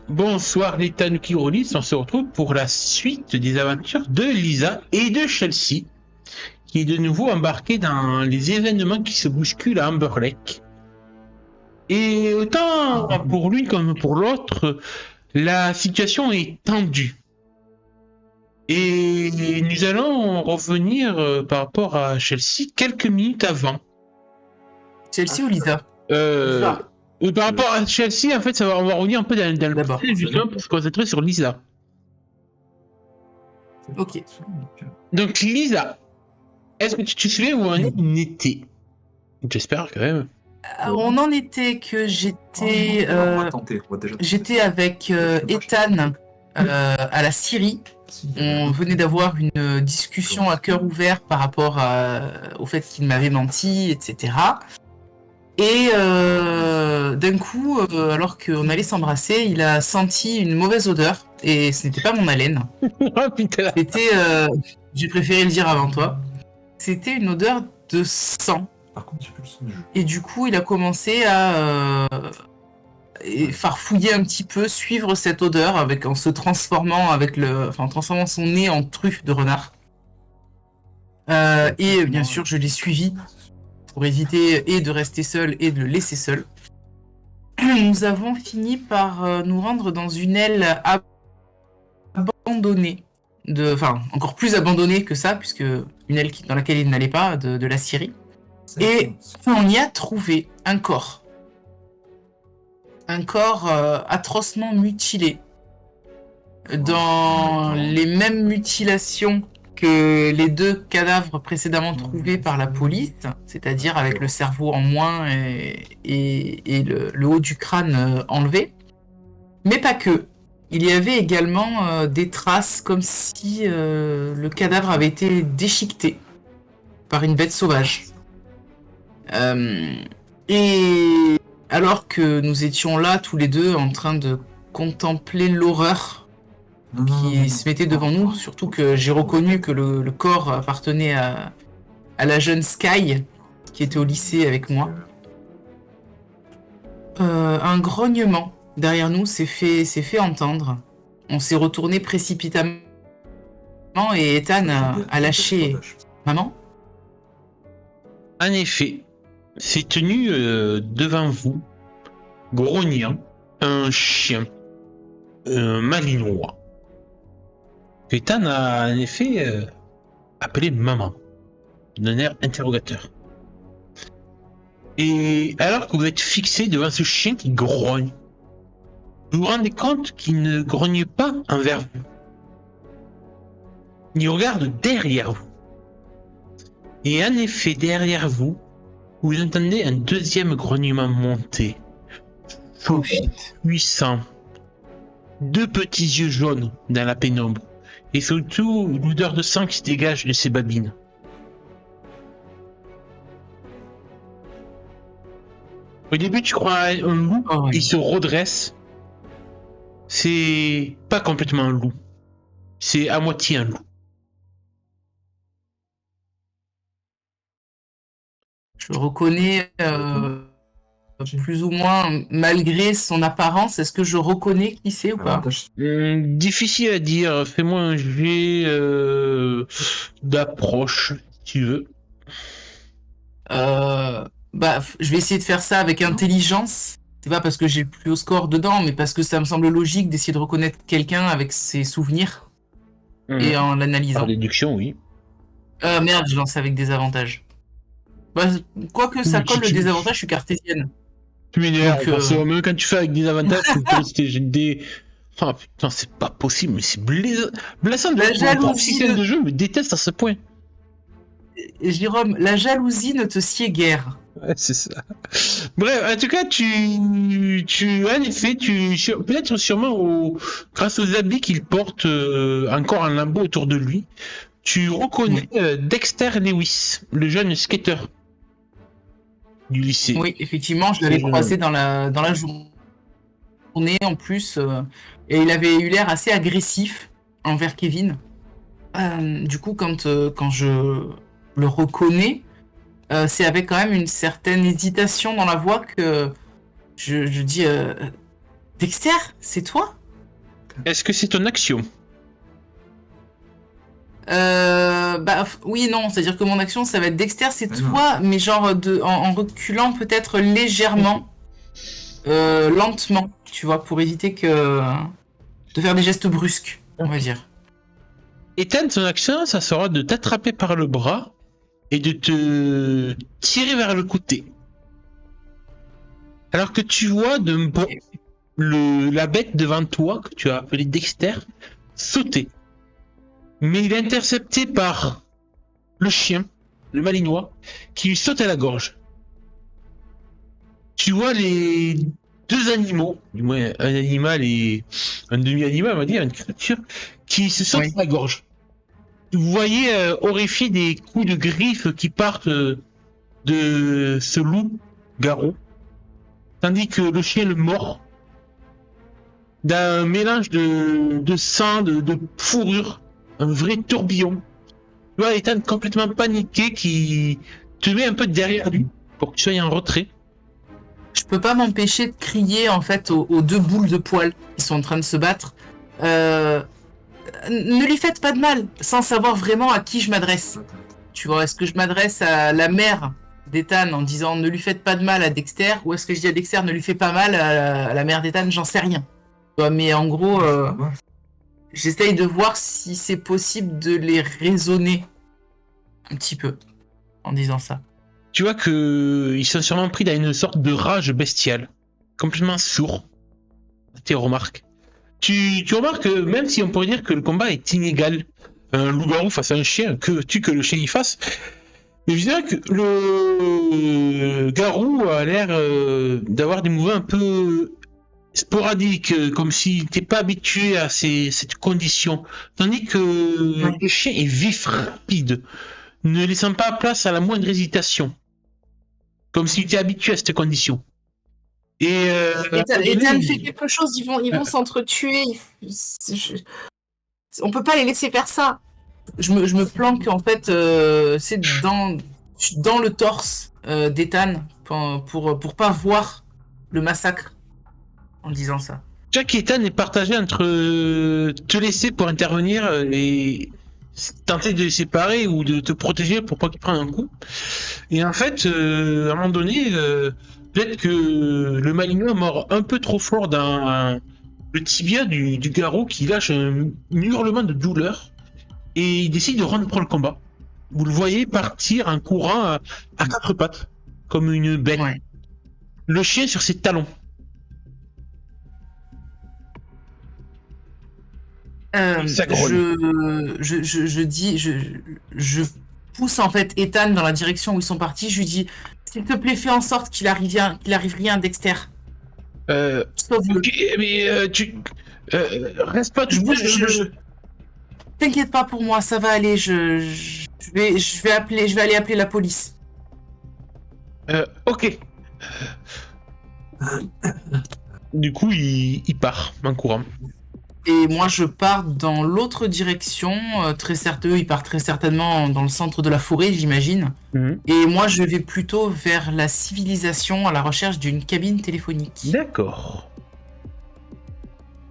Bonsoir les Tanuki Rollis, on se retrouve pour la suite des aventures de Lisa et de Chelsea, qui est de nouveau embarquée dans les événements qui se bousculent à Amber Lake. Et autant pour l'une comme pour l'autre, la situation est tendue. Et nous allons revenir par rapport à Chelsea quelques minutes avant. Chelsea ou Lisa? Par rapport à Chelsea, en fait, on va revenir un peu dans le passé, justement, pour se concentrer sur Lisa. Ok. Donc, Lisa, est-ce que tu te souviens où on était? J'espère quand même. On en était que j'étais avec Ethan à la Syrie. On venait d'avoir une discussion à cœur ouvert par rapport au fait qu'il m'avait menti, etc. Et d'un coup, alors qu'on allait s'embrasser, il a senti une mauvaise odeur. Et ce n'était pas mon haleine. Oh putain. C'était, j'ai préféré le dire avant toi. C'était une odeur de sang. Par contre, j'ai plus le son du jeu. Et du coup, il a commencé à farfouiller un petit peu, suivre cette odeur en se transformant en transformant son nez en truffe de renard. Et bien sûr, je l'ai suivi pour éviter et de rester seul et de le laisser seul. Nous avons fini par nous rendre dans une aile abandonnée, encore plus abandonnée que ça, puisque une aile dans laquelle il n'allait pas, de la Syrie. Et on y a trouvé un corps. Un corps atrocement mutilé. Dans les mêmes mutilations que les deux cadavres précédemment trouvés par la police, c'est-à-dire avec le cerveau en moins et le haut du crâne enlevé. Mais pas que. Il y avait également des traces comme si le cadavre avait été déchiqueté par une bête sauvage. Et alors que nous étions là tous les deux en train de contempler l'horreur qui se mettait devant nous, surtout que j'ai reconnu que le corps appartenait à la jeune Sky qui était au lycée avec moi. Un grognement derrière nous s'est fait entendre. On s'est retourné précipitamment et Ethan a lâché « Maman ?» En effet, s'est tenu devant vous, grognant, un chien, un malinois. Ethan a en effet appelé maman, d'un air interrogateur. Et alors que vous êtes fixé devant ce chien qui grogne, vous vous rendez compte qu'il ne grogne pas envers vous. Il regarde derrière vous. Et en effet, derrière vous, vous entendez un deuxième grognement monter. Oh shit. Puissant. Deux petits yeux jaunes dans la pénombre. Et surtout, l'odeur de sang qui se dégage de ses babines. Au début, tu crois à un loup, il se redresse. C'est pas complètement un loup. C'est à moitié un loup. Je le reconnais plus ou moins, malgré son apparence. Est-ce que je reconnais qui c'est ou pas? Difficile à dire. Fais-moi un jet d'approche, si tu veux. Je vais essayer de faire ça avec intelligence. C'est pas parce que j'ai le plus haut score dedans, mais parce que ça me semble logique d'essayer de reconnaître quelqu'un avec ses souvenirs et en l'analysant. Par déduction, oui. Merde, je lance avec des avantages. Quoique ça colle le désavantage, je suis cartésienne. Tu m'énerves, même quand tu fais avec des avantages, j'ai des... Oh putain, c'est pas possible, mais c'est blessant de la jalousie de jeu me déteste à ce point. Jérôme, la jalousie ne te sied guère. Ouais, c'est ça. Bref, en tout cas, en effet, peut-être sûrement grâce aux habits qu'il porte encore en lambeau autour de lui, tu reconnais Dexter Lewis, le jeune skater du lycée. Oui, effectivement, je l'avais croisé dans la journée en plus, et il avait eu l'air assez agressif envers Kevin. Du coup, quand je le reconnais, c'est avec quand même une certaine hésitation dans la voix que je dis Dexter, c'est toi? Est-ce que c'est ton action? Oui et non, c'est-à-dire que mon action, ça va être Dexter, c'est toi, mais genre en reculant peut-être légèrement, lentement, tu vois, pour éviter de faire des gestes brusques, on va dire. Ethan, son action, ça sera de t'attraper par le bras et de te tirer vers le côté. Alors que tu vois la bête devant toi, que tu as appelé Dexter, sauter. Mais il est intercepté par le chien, le malinois, qui lui saute à la gorge. Tu vois les deux animaux, du moins un animal et un demi-animal, on va dire, une créature, qui se sautent à la gorge. Vous voyez horrifié des coups de griffes qui partent de ce loup-garou, tandis que le chien le mord d'un mélange de sang, de fourrure, un vrai tourbillon. Tu vois Ethan complètement paniqué qui te met un peu derrière lui pour que tu sois en retrait. Je peux pas m'empêcher de crier en fait aux deux boules de poils qui sont en train de se battre. Ne lui faites pas de mal, sans savoir vraiment à qui je m'adresse. Tu vois, est-ce que je m'adresse à la mère d'Ethan en disant ne lui faites pas de mal à Dexter, ou est-ce que je dis à Dexter ne lui fais pas mal à la mère d'Ethan, j'en sais rien. Tu vois, mais en gros, j'essaye de voir si c'est possible de les raisonner un petit peu en disant ça. Tu vois que ils sont sûrement pris dans une sorte de rage bestiale, complètement sourd. Tes remarques. Tu remarques que même si on pourrait dire que le combat est inégal, un loup-garou face à un chien, que le chien y fasse, mais je dirais que le garou a l'air d'avoir des mouvements un peu sporadiques, comme s'il n'était pas habitué à cette condition. Tandis que le chien est vif, rapide, ne laissant pas place à la moindre hésitation. Comme s'il était habitué à cette condition. Et Ethan fait quelque chose, ils vont s'entretuer. On peut pas les laisser faire ça. Je me planque en fait, c'est dans le torse d'Ethan pour pas voir le massacre en disant ça. Jack et Ethan est partagé entre te laisser pour intervenir et tenter de les séparer ou de te protéger pour pas qu'ils prennent un coup. Et en fait, à un moment donné, peut-être que le malinois mord un peu trop fort dans le tibia du garrot qui lâche un hurlement de douleur et il décide de reprendre le combat. Vous le voyez partir en courant à quatre pattes, comme une bête. Ouais. Le chien sur ses talons. Je pousse en fait Ethan dans la direction où ils sont partis. Je lui dis, s'il te plaît, fais en sorte qu'il arrive rien à Dexter. Sauve-le. Ok, mais tu reste pas tout seul. T'inquiète pas pour moi, ça va aller. Je vais aller appeler la police. Ok. Du coup, il part en courant. Et moi, je pars dans l'autre direction. Eux, ils partent très certainement dans le centre de la forêt, j'imagine. Et moi, je vais plutôt vers la civilisation à la recherche d'une cabine téléphonique. D'accord.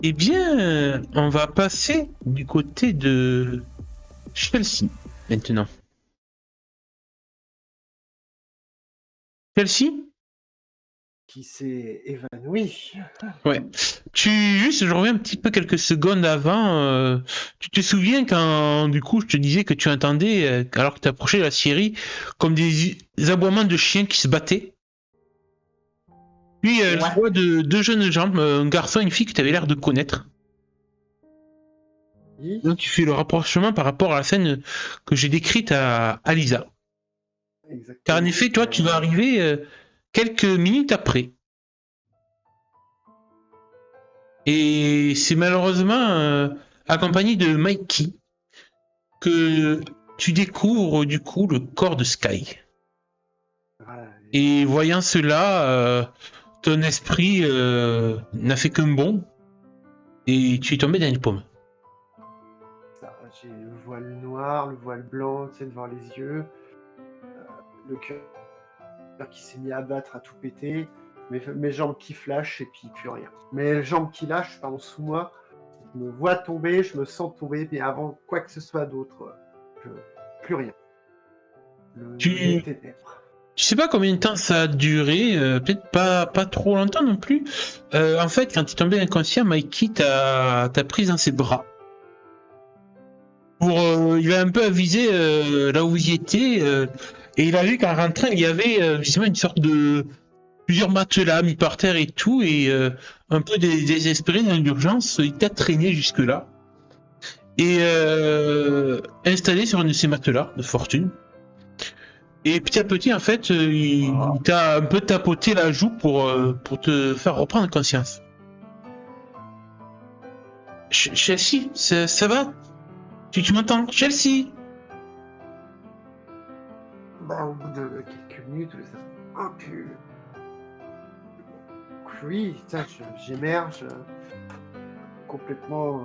Eh bien, on va passer du côté de Chelsea maintenant. Chelsea ? Qui s'est évanoui. Ouais. Je reviens un petit peu quelques secondes avant. Tu te souviens quand, du coup, je te disais que tu entendais, alors que tu approchais de la scierie, comme des aboiements de chiens qui se battaient. Puis, je vois deux jeunes gens, un garçon et une fille que tu avais l'air de connaître. Oui. Donc, tu fais le rapprochement par rapport à la scène que j'ai décrite à Lisa. Exactement. Car en effet, toi, tu vas arriver quelques minutes après. Et c'est malheureusement accompagné de Mikey que tu découvres du coup le corps de Sky. Et voyant cela, ton esprit n'a fait qu'un bond et tu es tombé dans une pomme. J'ai le voile noir, le voile blanc, tu sais, devant les yeux, le cœur qui s'est mis à battre, à tout péter. mes jambes qui flashent et puis plus rien. Mes jambes qui lâchent, pardon, sous moi, je me vois tomber, je me sens tomber, mais avant quoi que ce soit d'autre, plus rien. Les ténèbres. Tu sais pas combien de temps ça a duré, peut-être pas trop longtemps non plus. En fait, quand tu es tombé inconscient, Mikey t'a pris dans ses bras. Il a un peu avisé là où il était, et il a vu qu'en rentrant, il y avait justement une sorte de plusieurs matelas mis par terre et tout, et un peu désespéré dans l'urgence, il t'a traîné jusque-là. Et installé sur un de ces matelas de fortune. Et petit à petit, en fait, il t'a un peu tapoté la joue pour te faire reprendre conscience. Chelsea, ça va? Tu m'entends? Chelsea? Au bout de quelques minutes, oui, j'émerge complètement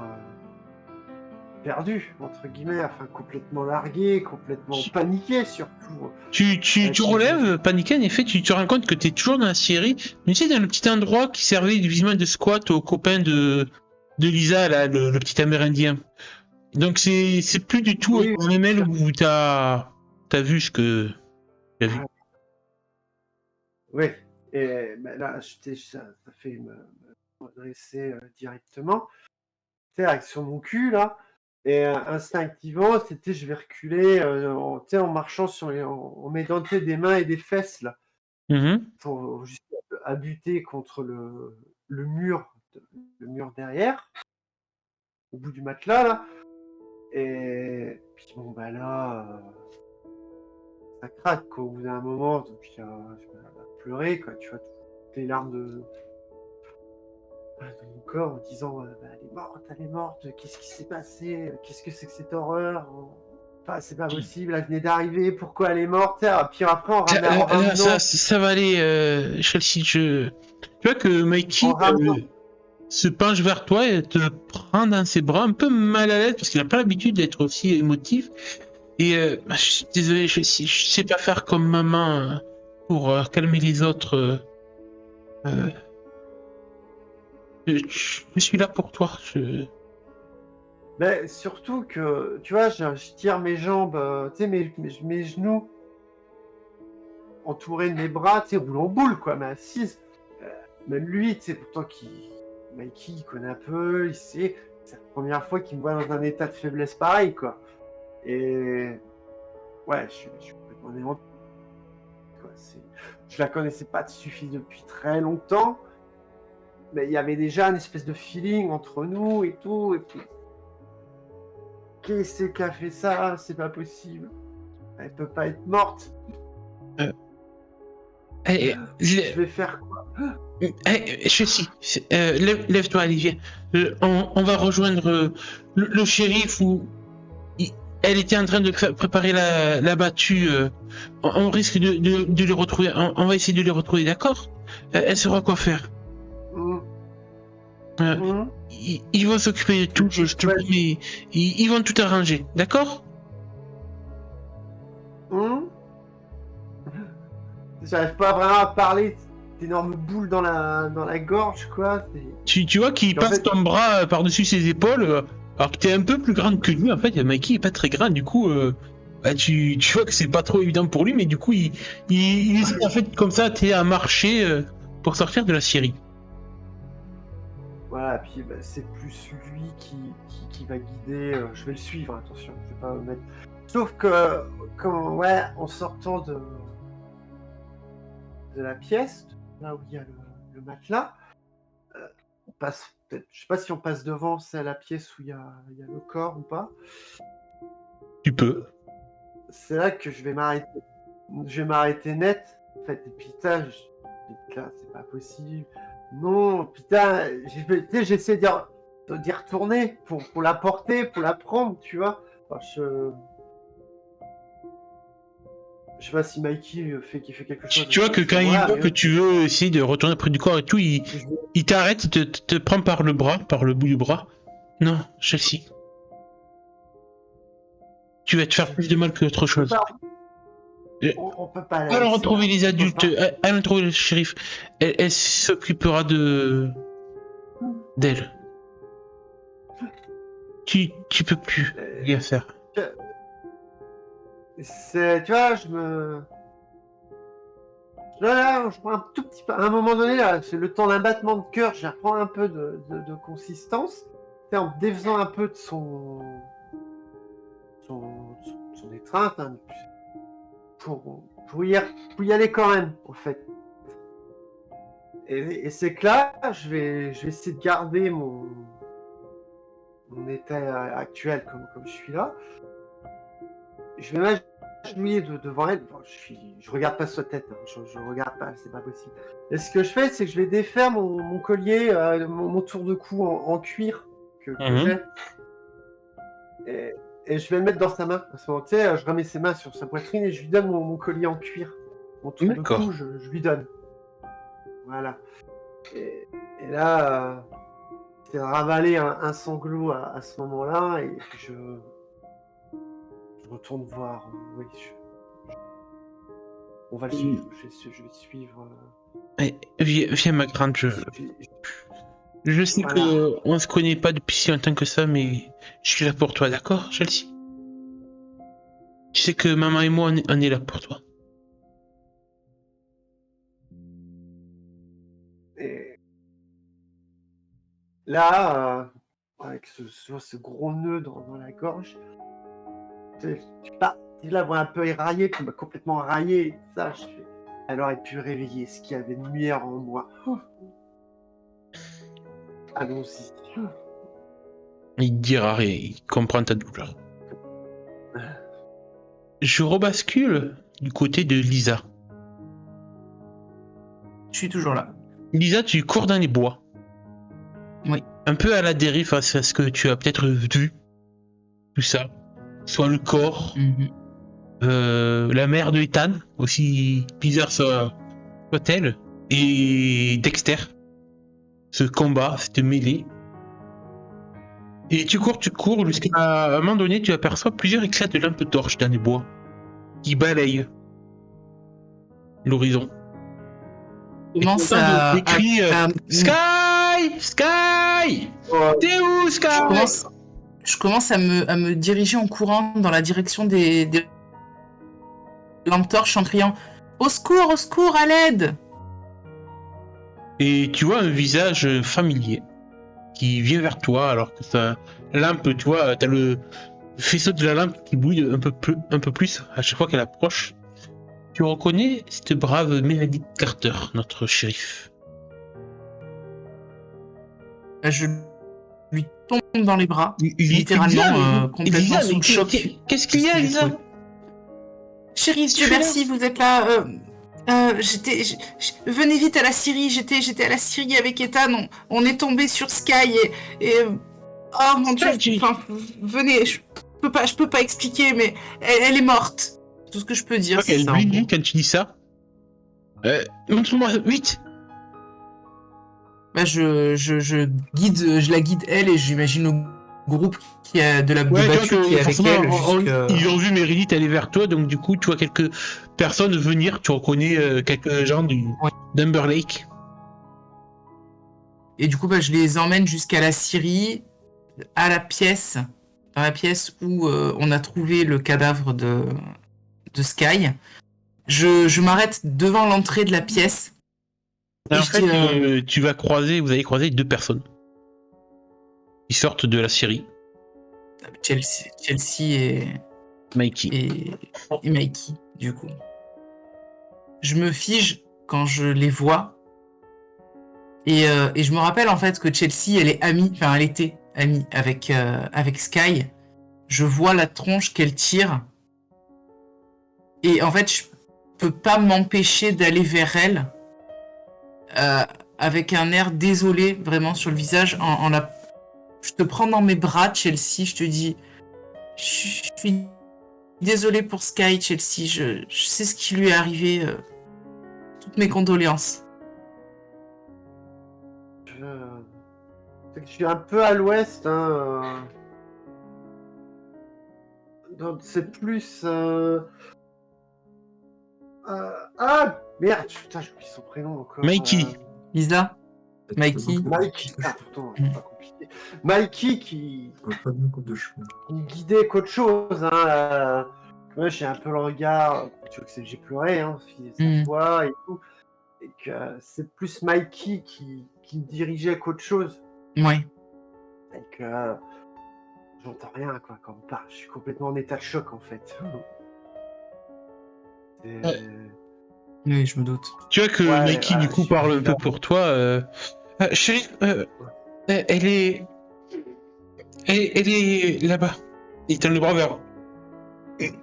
perdu, entre guillemets, enfin complètement largué, complètement paniqué surtout. Tu relèves, paniqué, en effet, tu te rends compte que tu es toujours dans la scierie, mais tu sais, dans le petit endroit qui servait visiblement de squat aux copains de Lisa, là, le petit amérindien. Donc c'est plus du tout un MML où t'as vu ce que t'as vu. Oui, et là, ça fait me redresser directement. Tu sais, sur mon cul, là. Et instinctivement, c'était je vais reculer en marchant en mettant des mains et des fesses là, pour juste à buter contre le mur derrière, au bout du matelas là. Et puis bon là, ça craque quoi, au bout d'un moment, donc je me mets à pleurer quoi, tu vois, toutes les larmes de mon corps en disant elle est morte, qu'est-ce qui s'est passé, qu'est-ce que c'est que cette horreur, enfin c'est pas possible, elle venait d'arriver, pourquoi elle est morte, puis après on ramène ça va aller, Chelsea, tu vois que Mikey se penche vers toi et te prend dans ses bras un peu mal à l'aise parce qu'il n'a pas l'habitude d'être aussi émotif et je suis désolé Chelsea, je sais pas faire comme maman pour calmer les autres. Je suis là pour toi. Mais surtout que, tu vois, je tire mes jambes, tu sais, mes genoux entourés de mes bras, tu sais, roule en boule, quoi, mais assise. Même lui, tu sais, pourtant Mikey, il connaît un peu, il sait, c'est la première fois qu'il me voit dans un état de faiblesse pareil, quoi. Et ouais, je suis complètement éventé, quoi. Je la connaissais pas depuis très longtemps. Mais il y avait déjà une espèce de feeling entre nous et tout, et puis... Qu'est-ce qui a fait ça? C'est pas possible. Elle peut pas être morte. Je vais faire quoi? Chelsea, lève-toi, Olivier. On va rejoindre le shérif où elle était en train de préparer la battue. On risque de les retrouver. On va essayer de les retrouver, d'accord? Elle saura quoi faire. Ils vont s'occuper de tout, je te promets. Ils vont tout arranger, d'accord? J'arrive pas vraiment à parler. D'énormes boules dans la gorge, quoi. Tu vois qu'il passe ton bras par-dessus ses épaules, alors que t'es un peu plus grande que lui. En fait, Mikey est pas très grand, du coup, tu vois que c'est pas trop évident pour lui, mais du coup, il essaie en fait comme ça, à marcher pour sortir de la scierie. Voilà, puis c'est plus lui qui va guider. Je vais le suivre, attention, je vais pas me mettre. Sauf que, en sortant de la pièce, là où il y a le matelas, on passe peut-être. Je sais pas si on passe devant, c'est la pièce où il y a le corps ou pas. Tu peux. C'est là que je vais m'arrêter. Je vais m'arrêter net. En fait, et puis là, c'est pas possible. Non, putain, j'essaie d'y retourner pour la porter, pour la prendre, tu vois. Enfin, je sais pas si Mikey fait quelque chose. Tu vois que quand il voit que tu veux essayer de retourner près du corps et tout, il t'arrête, te prend par le bout du bras. Non, Chelsea. Tu vas te faire plus de mal que autre chose. On peut pas la Allons laisser, retrouver là. les On peut adultes. pas. Allons retrouver le shérif. Elle s'occupera d'elle. Tu peux plus rien faire. Tu vois, Là, je prends un tout petit peu. À un moment donné, là, c'est le temps d'un battement de cœur, je reprends un peu de consistance. En me défaisant un peu de son étreinte, hein, pour y aller quand même, en fait. Et c'est que là, je vais essayer de garder mon état actuel comme je suis là. Je vais m'agenouiller devant elle. Bon, je regarde pas sa tête, hein. Je regarde pas, c'est pas possible. Et ce que je fais, c'est que je vais défaire mon collier, mon tour de cou en cuir que j'ai. Et je vais le mettre dans sa main. À ce moment, tu sais, je remets ses mains sur sa poitrine et je lui donne mon collier en cuir. Mon tour de cou, je lui donne. Voilà. Et là, c'est ravaler un sanglot à ce moment-là et je retourne voir. Oui, on va le suivre. Je vais suivre. Viens, ma grande. Je sais qu'on se connaît pas depuis si longtemps que ça, mais je suis là pour toi, d'accord, Chelsea? Tu sais que maman et moi, on est là pour toi. Et là, avec ce gros nœud dans la gorge, tu la vois un peu éraillée, tu m'as complètement raillé, et ça, elle aurait pu réveiller ce qu'il y avait de meilleur en moi. Allons-y. Il dira rien, il comprend ta douleur. Je rebascule du côté de Lisa. Je suis toujours là. Lisa, tu cours dans les bois. Oui. Un peu à la dérive face à ce que tu as peut-être vu. Tout ça. Soit le corps, la mère de Ethan, aussi bizarre soit-elle, et Dexter. Ce combat, cette mêlée. Et tu cours, jusqu'à un moment donné, tu aperçois plusieurs éclats de lampes torches dans les bois qui balayent l'horizon. Commence à Sky! Sky! T'es où, Sky? Je commence à me diriger en courant dans la direction des lampes torches en criant au secours, à l'aide! Et tu vois un visage familier qui vient vers toi alors que ta lampe, tu vois, t'as le faisceau de la lampe qui bouille un peu plus à chaque fois qu'elle approche. Tu reconnais cette brave Meredith Carter, notre shérif. Je lui tombe dans les bras, littéralement complètement sous le choc. Qu'est-ce qu'il y a, Lisa? Shérif, Dieu merci, vous êtes là. Venez vite à la Syrie. J'étais à la Syrie avec Ethan. On est tombé sur Sky et oh mon Dieu. Enfin, venez. Je peux pas expliquer, mais elle est morte. Tout ce que je peux dire. C'est ça. Quand tu dis ça. Montre-moi vite. Bah je la guide elle et j'imagine au groupe qui a de battu qui est avec elle. Ils ont vu Meredith aller vers toi, donc du coup tu vois quelques personnes venir, tu reconnais quelques gens d'Umber Lake. Et du coup je les emmène jusqu'à la Syrie, dans la pièce où on a trouvé le cadavre de Sky. Je m'arrête devant l'entrée de la pièce. En fait, vous allez croiser deux personnes. Ils sortent de la Syrie. Chelsea et Mikey. Et Mikey, du coup. Je me fige quand je les vois. Et je me rappelle en fait que Chelsea, elle était amie avec Sky. Je vois la tronche qu'elle tire. Et en fait, je peux pas m'empêcher d'aller vers elle. Avec un air désolé, vraiment, sur le visage. Je te prends dans mes bras, Chelsea, je te dis... Je suis désolée pour Sky, Chelsea. Je sais ce qui lui est arrivé. Toutes mes condoléances. Je suis un peu à l'ouest. Hein, donc c'est plus... Merde, putain, j'ai oublié son prénom encore. Mikey. Lisa, Mikey. Mikey, pourtant, c'est pas compliqué. Mikey qui me guidait qu'autre chose. Moi, j'ai un peu le regard. Tu vois que j'ai pleuré, cette fois et tout. Et que c'est plus Mikey qui me dirigeait qu'autre chose. Ouais. Et que j'entends rien, quoi, quand on parle. Je suis complètement en état de choc, en fait. Oui, je me doute. Tu vois que Mikey, du coup, parle un peu pour toi. Chérie, elle est là-bas. Il tend le bras vers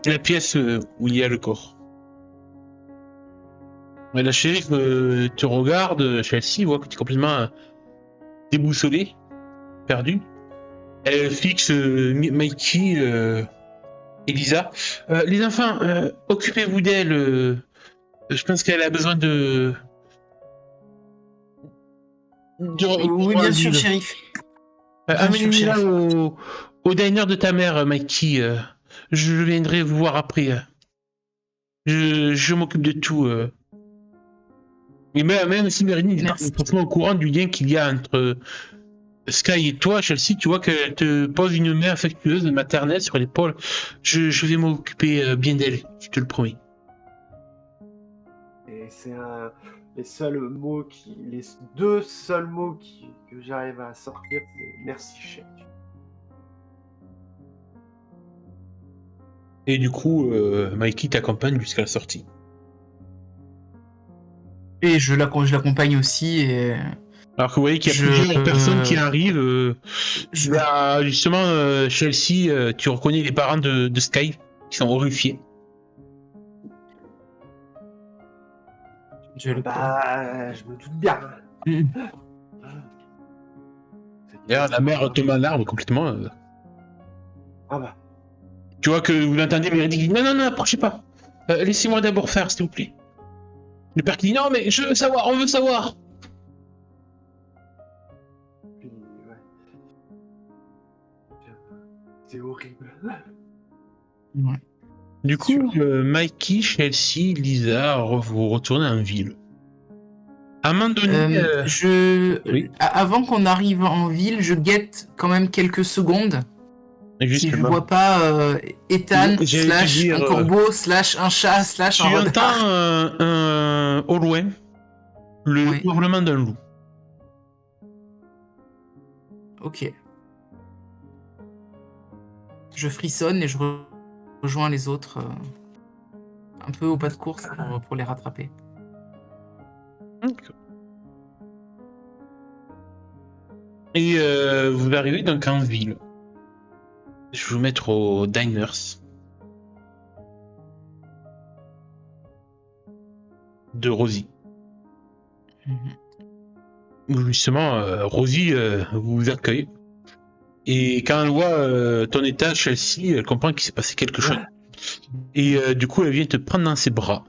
la pièce où il y a le corps. Mais la chérie te regarde, Chelsea, voit que tu es complètement déboussolé, perdu. Elle fixe Mikey et Lisa. Les enfants, occupez-vous d'elle. Je pense qu'elle a besoin de... Oui, bien sûr, shérif. Amenez-la au diner de ta mère, Mikey. Je viendrai vous voir après. Je m'occupe de tout. Et même si Meredith est forcément au courant du lien qu'il y a entre Sky et toi, Chelsea, tu vois qu'elle te pose une main affectueuse, maternelle sur l'épaule. Je vais m'occuper bien d'elle, je te le promets. Et c'est les deux seuls mots que j'arrive à sortir, c'est merci, chef. Et du coup, Mikey t'accompagne jusqu'à la sortie. Et je l'accompagne aussi. Et... Alors que vous voyez qu'il y a plusieurs personnes qui arrivent. Il y a justement Chelsea, tu reconnais les parents de Sky qui sont horrifiés. Je me doute bien. D'ailleurs, la mère tombe en larmes complètement. Ah bah. Tu vois que vous l'entendez, mais elle dit non, approchez pas. Laissez-moi d'abord faire, s'il vous plaît. Le père qui dit non, mais je veux savoir, on veut savoir. C'est horrible. Ouais. Du coup, Mikey, Chelsea, Lisa, vous retournez en ville. À un moment donné, oui. Avant qu'on arrive en ville, je guette quand même quelques secondes. Si je vois pas Ethan / un corbeau / un chat / un renard. Tu entends au loin le hurlement d'un loup. Ok. Je frissonne et je rejoins les autres un peu au pas de course pour les rattraper. Et vous arrivez donc en ville. Je vais vous mettre aux diners de Rosie. Justement, Rosie vous accueille. Et quand elle voit ton état, Chelsea, elle comprend qu'il s'est passé quelque chose. Et du coup, elle vient te prendre dans ses bras.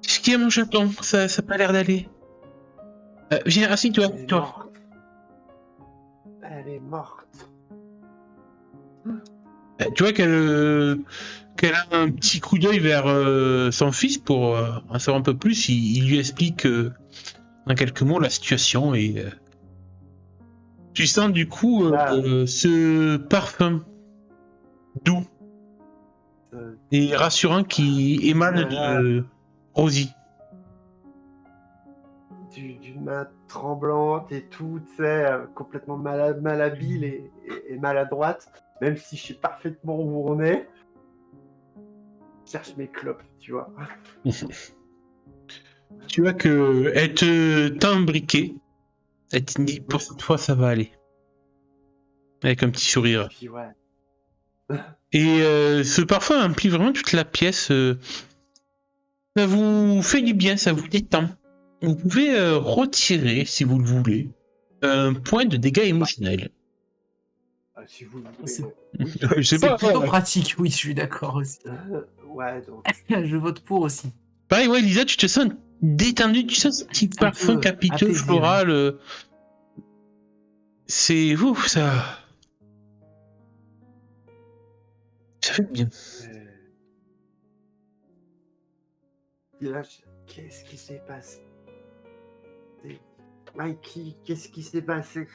Qu'est-ce qu'il y a, mon chaton? Ça n'a pas l'air d'aller. Viens, assieds-toi. Elle est morte. Tu vois qu'elle a un petit coup d'œil vers son fils pour en savoir un peu plus. Il lui explique en quelques mots la situation et tu sens du coup ce parfum doux et rassurant qui émane de Rosie. D'une main tremblante et tout, tu sais, complètement malhabile et maladroite, même si je sais parfaitement où on est. Je cherche mes clopes, tu vois. Tu vois que elle te tend un briquet. Elle te dit pour cette fois ça va aller. Avec un petit sourire. Et puis, ouais. Et ce parfum emplit vraiment toute la pièce. Ça vous fait du bien, ça vous détend. Vous pouvez retirer, si vous le voulez, un point de dégâts émotionnels. Si vous le voulez. C'est plutôt pratique, oui, je suis d'accord aussi. Ouais, donc. Je vote pour aussi. Pareil, ouais, Lisa, tu te sens détendu, tu sens ce petit parfum capiteux, floral. C'est ouf, ça. Ça fait bien. Et là, qu'est-ce qui s'est passé? Mikey, qu'est-ce qui s'est passé?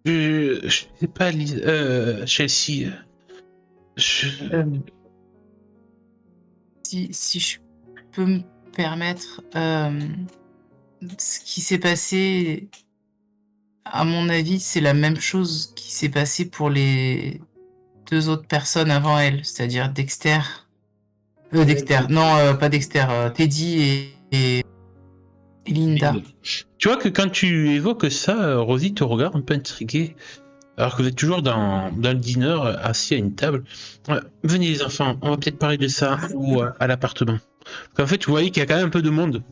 Je sais pas, Chelsea. Euh, si je peux me permettre, ce qui s'est passé, à mon avis, c'est la même chose qui s'est passé pour les 2 autres personnes avant elle, c'est-à-dire Dexter. Dexter, non, pas Dexter, Teddy et Linda. Tu vois que quand tu évoques ça, Rosie te regarde un peu intriguée, alors que vous êtes toujours dans le dîner, assis à une table. Venez les enfants, on va peut-être parler de ça ou à l'appartement. En fait, vous voyez qu'il y a quand même un peu de monde.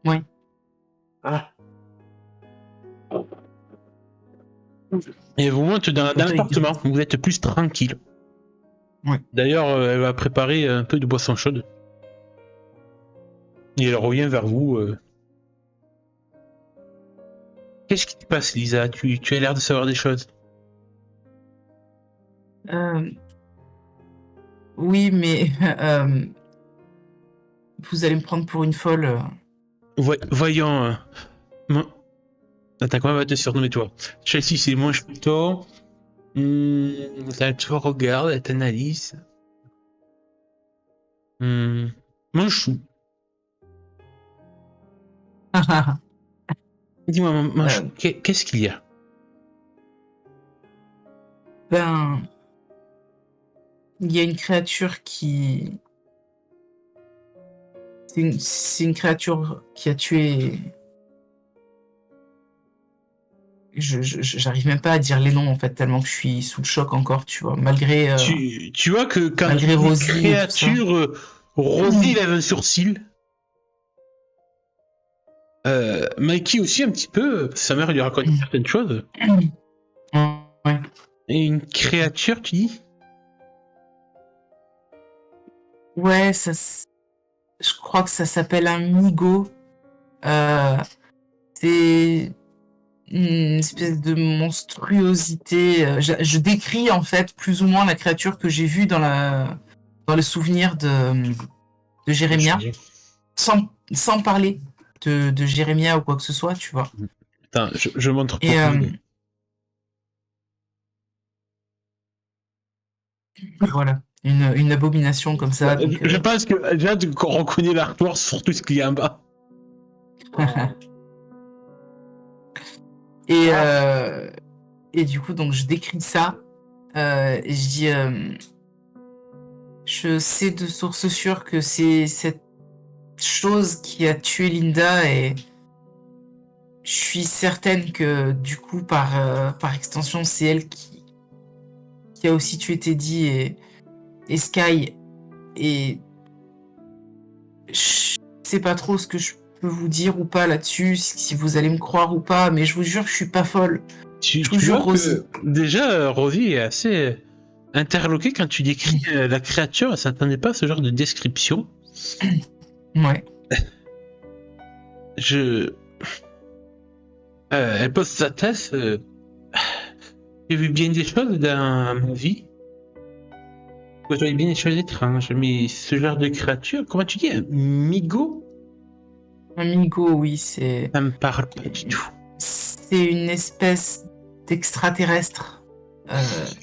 Oui. Ah, Et vous montez dans l'appartement, vous êtes plus tranquille. Ouais. D'ailleurs, elle va préparer un peu de boisson chaude. Et elle revient vers vous. Qu'est-ce qui te passe, Lisa? Tu as l'air de savoir des choses. Oui, mais vous allez me prendre pour une folle. Voyons. Attends, comment va te surnommer toi? Chelsea, c'est moins plutôt. Elle te regarde, elle t'analyse. Mon chou. Dis-moi, mon chou, qu'est-ce qu'il y a? Ben, il y a une créature qui... C'est une créature qui a tué... J'arrive même pas à dire les noms, en fait, tellement que je suis sous le choc encore, tu vois, malgré... Tu vois que quand malgré tu dis Rosie créature, Rosie lève un sourcil. Mikey aussi un petit peu, sa mère lui raconte certaines choses. Ouais. Et une créature, tu dis? Ouais, je crois que ça s'appelle un migo. C'est une espèce de monstruosité. Je décris en fait plus ou moins la créature que j'ai vue dans le souvenir de Jérémia, sans parler de Jérémia ou quoi que ce soit, tu vois. Attends, je montre Et voilà, une abomination comme ça. Donc, je pense que déjà qu'on reconnaît l'artwork sur tout ce qu'il y a en bas. Et du coup, donc je décris ça. Et je dis, je sais de source sûre que c'est cette chose qui a tué Linda et je suis certaine que du coup, par extension, c'est elle qui a aussi tué Teddy et Sky. Et je sais pas trop ce que je peux vous dire ou pas là-dessus, si vous allez me croire ou pas, mais je vous jure que je suis pas folle. Tu vois Rosie. Déjà, Rosie est assez interloquée quand tu décris la créature. Elle s'attendait pas à ce genre de description. Ouais. Elle pose sa tasse. J'ai vu bien des choses dans ma vie. J'ai vu bien des choses étranges. Mais ce genre de créature, comment tu dis, un migo? Un migo, oui, c'est... Ça me parle pas du tout. C'est une espèce d'extraterrestre.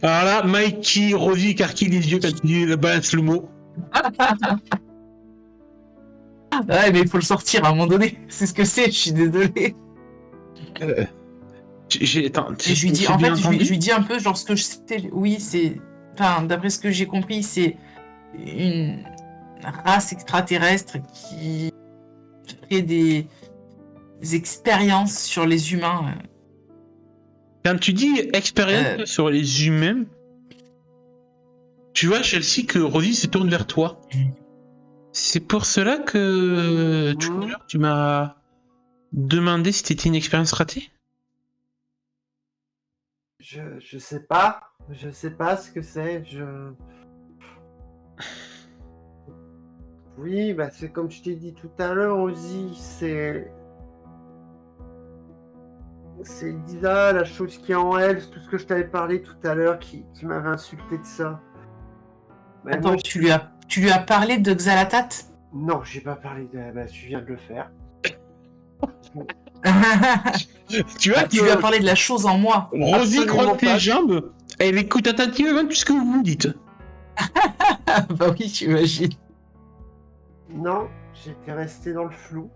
Alors là, Mikey, Rosie écarquille les yeux quand il balance le mot. Ouais, mais il faut le sortir à un moment donné. C'est ce que c'est, je suis désolé. Je lui dis, en fait, je lui dis un peu, genre, ce que je sais, oui, c'est... Enfin, d'après ce que j'ai compris, c'est une race extraterrestre qui fait des expériences sur les humains. Quand tu dis expérience sur les humains, tu vois, Chelsea, que Rosie se tourne vers toi. C'est pour cela que tu m'as demandé si c'était une expérience ratée? Je sais pas. Je sais pas ce que c'est. Oui, bah c'est comme je t'ai dit tout à l'heure aussi, c'est Lisa, la chose qui est en elle, c'est tout ce que je t'avais parlé tout à l'heure qui m'avait insulté de ça. Mais Attends, moi, tu lui as parlé de Xalatat? Non, j'ai pas parlé de... Bah, tu viens de le faire. Tu vois, Tu lui as parlé de la chose en moi. Rosie Absolument croise pas. les jambes, elle écoute attentivement tout ce que vous me dites. Bah oui, j'imagine. Non, j'étais resté dans le flou.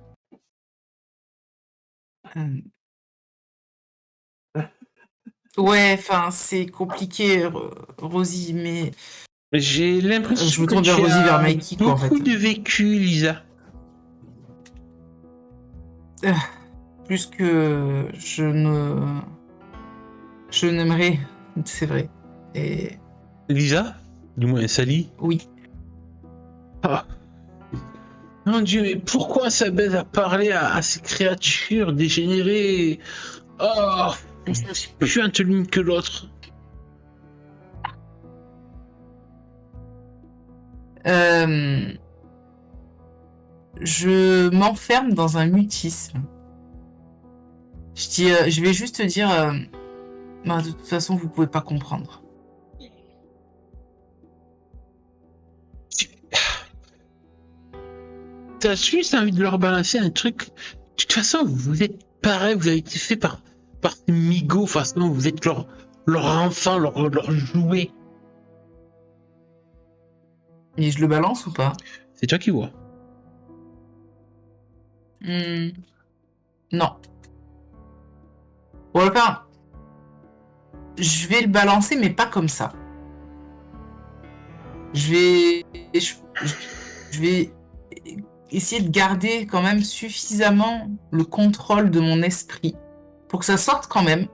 Ouais, enfin, c'est compliqué, Rosie, mais J'ai l'impression je me que tourne vers tu Rosie, vers as Mikey, quoi, en fait. beaucoup de vécu, Lisa. Plus que je n'aimerais, c'est vrai. Et Lisa? Du moins, Sally? oui. Ah. Mon Dieu, mais pourquoi ça baise à parler à ces créatures dégénérées? Oh, c'est plus un l'une que l'autre. Je m'enferme dans un mutisme. Je dis, je vais juste te dire, bah, de toute façon, vous pouvez pas comprendre. T'as juste envie de leur balancer un truc. De toute façon, vous êtes pareil, vous avez été fait par ces migots, façon, vous êtes leur enfant, leur jouet. Et je le balance ou pas? C'est toi qui vois. Non. Bon, enfin, je vais le balancer, mais pas comme ça. Je vais essayer de garder quand même suffisamment le contrôle de mon esprit pour que ça sorte quand même,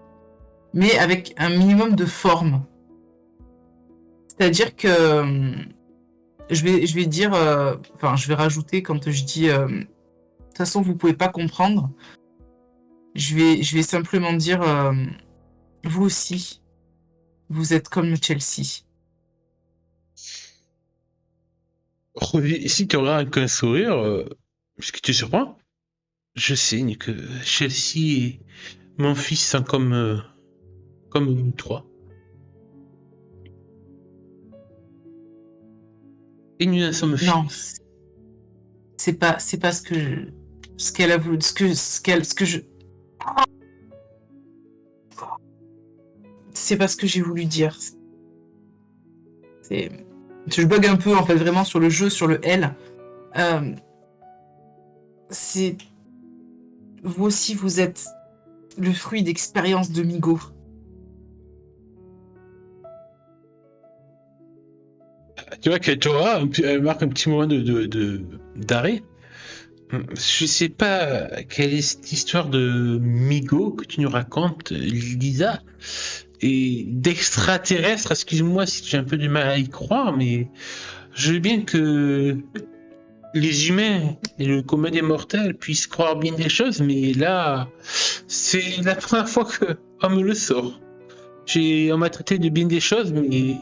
mais avec un minimum de forme. C'est-à-dire que je vais dire, enfin, je vais rajouter quand je dis, de toute façon, vous pouvez pas comprendre. Je vais simplement dire, vous aussi, vous êtes comme Chelsea. Si tu auras qu'un sourire, ce qui te surprend, je sais que Chelsea et mon fils sont comme nous trois. Et nous en sommes fiers. Non, c'est pas ce qu'elle a voulu, ce que je. C'est pas ce que j'ai voulu dire. Je bug un peu en fait vraiment sur le jeu, sur le L. C'est vous aussi, vous êtes le fruit d'expériences de Migo. Tu vois que Torah elle marque un petit moment d'arrêt. Je sais pas quelle est cette histoire de Migo que tu nous racontes, Lisa, et d'extraterrestre. Excuse-moi si j'ai un peu du mal à y croire, mais je veux bien que les humains et le commun des mortels puissent croire bien des choses, mais là, c'est la première fois qu'on me le sort. On m'a traité de bien des choses, mais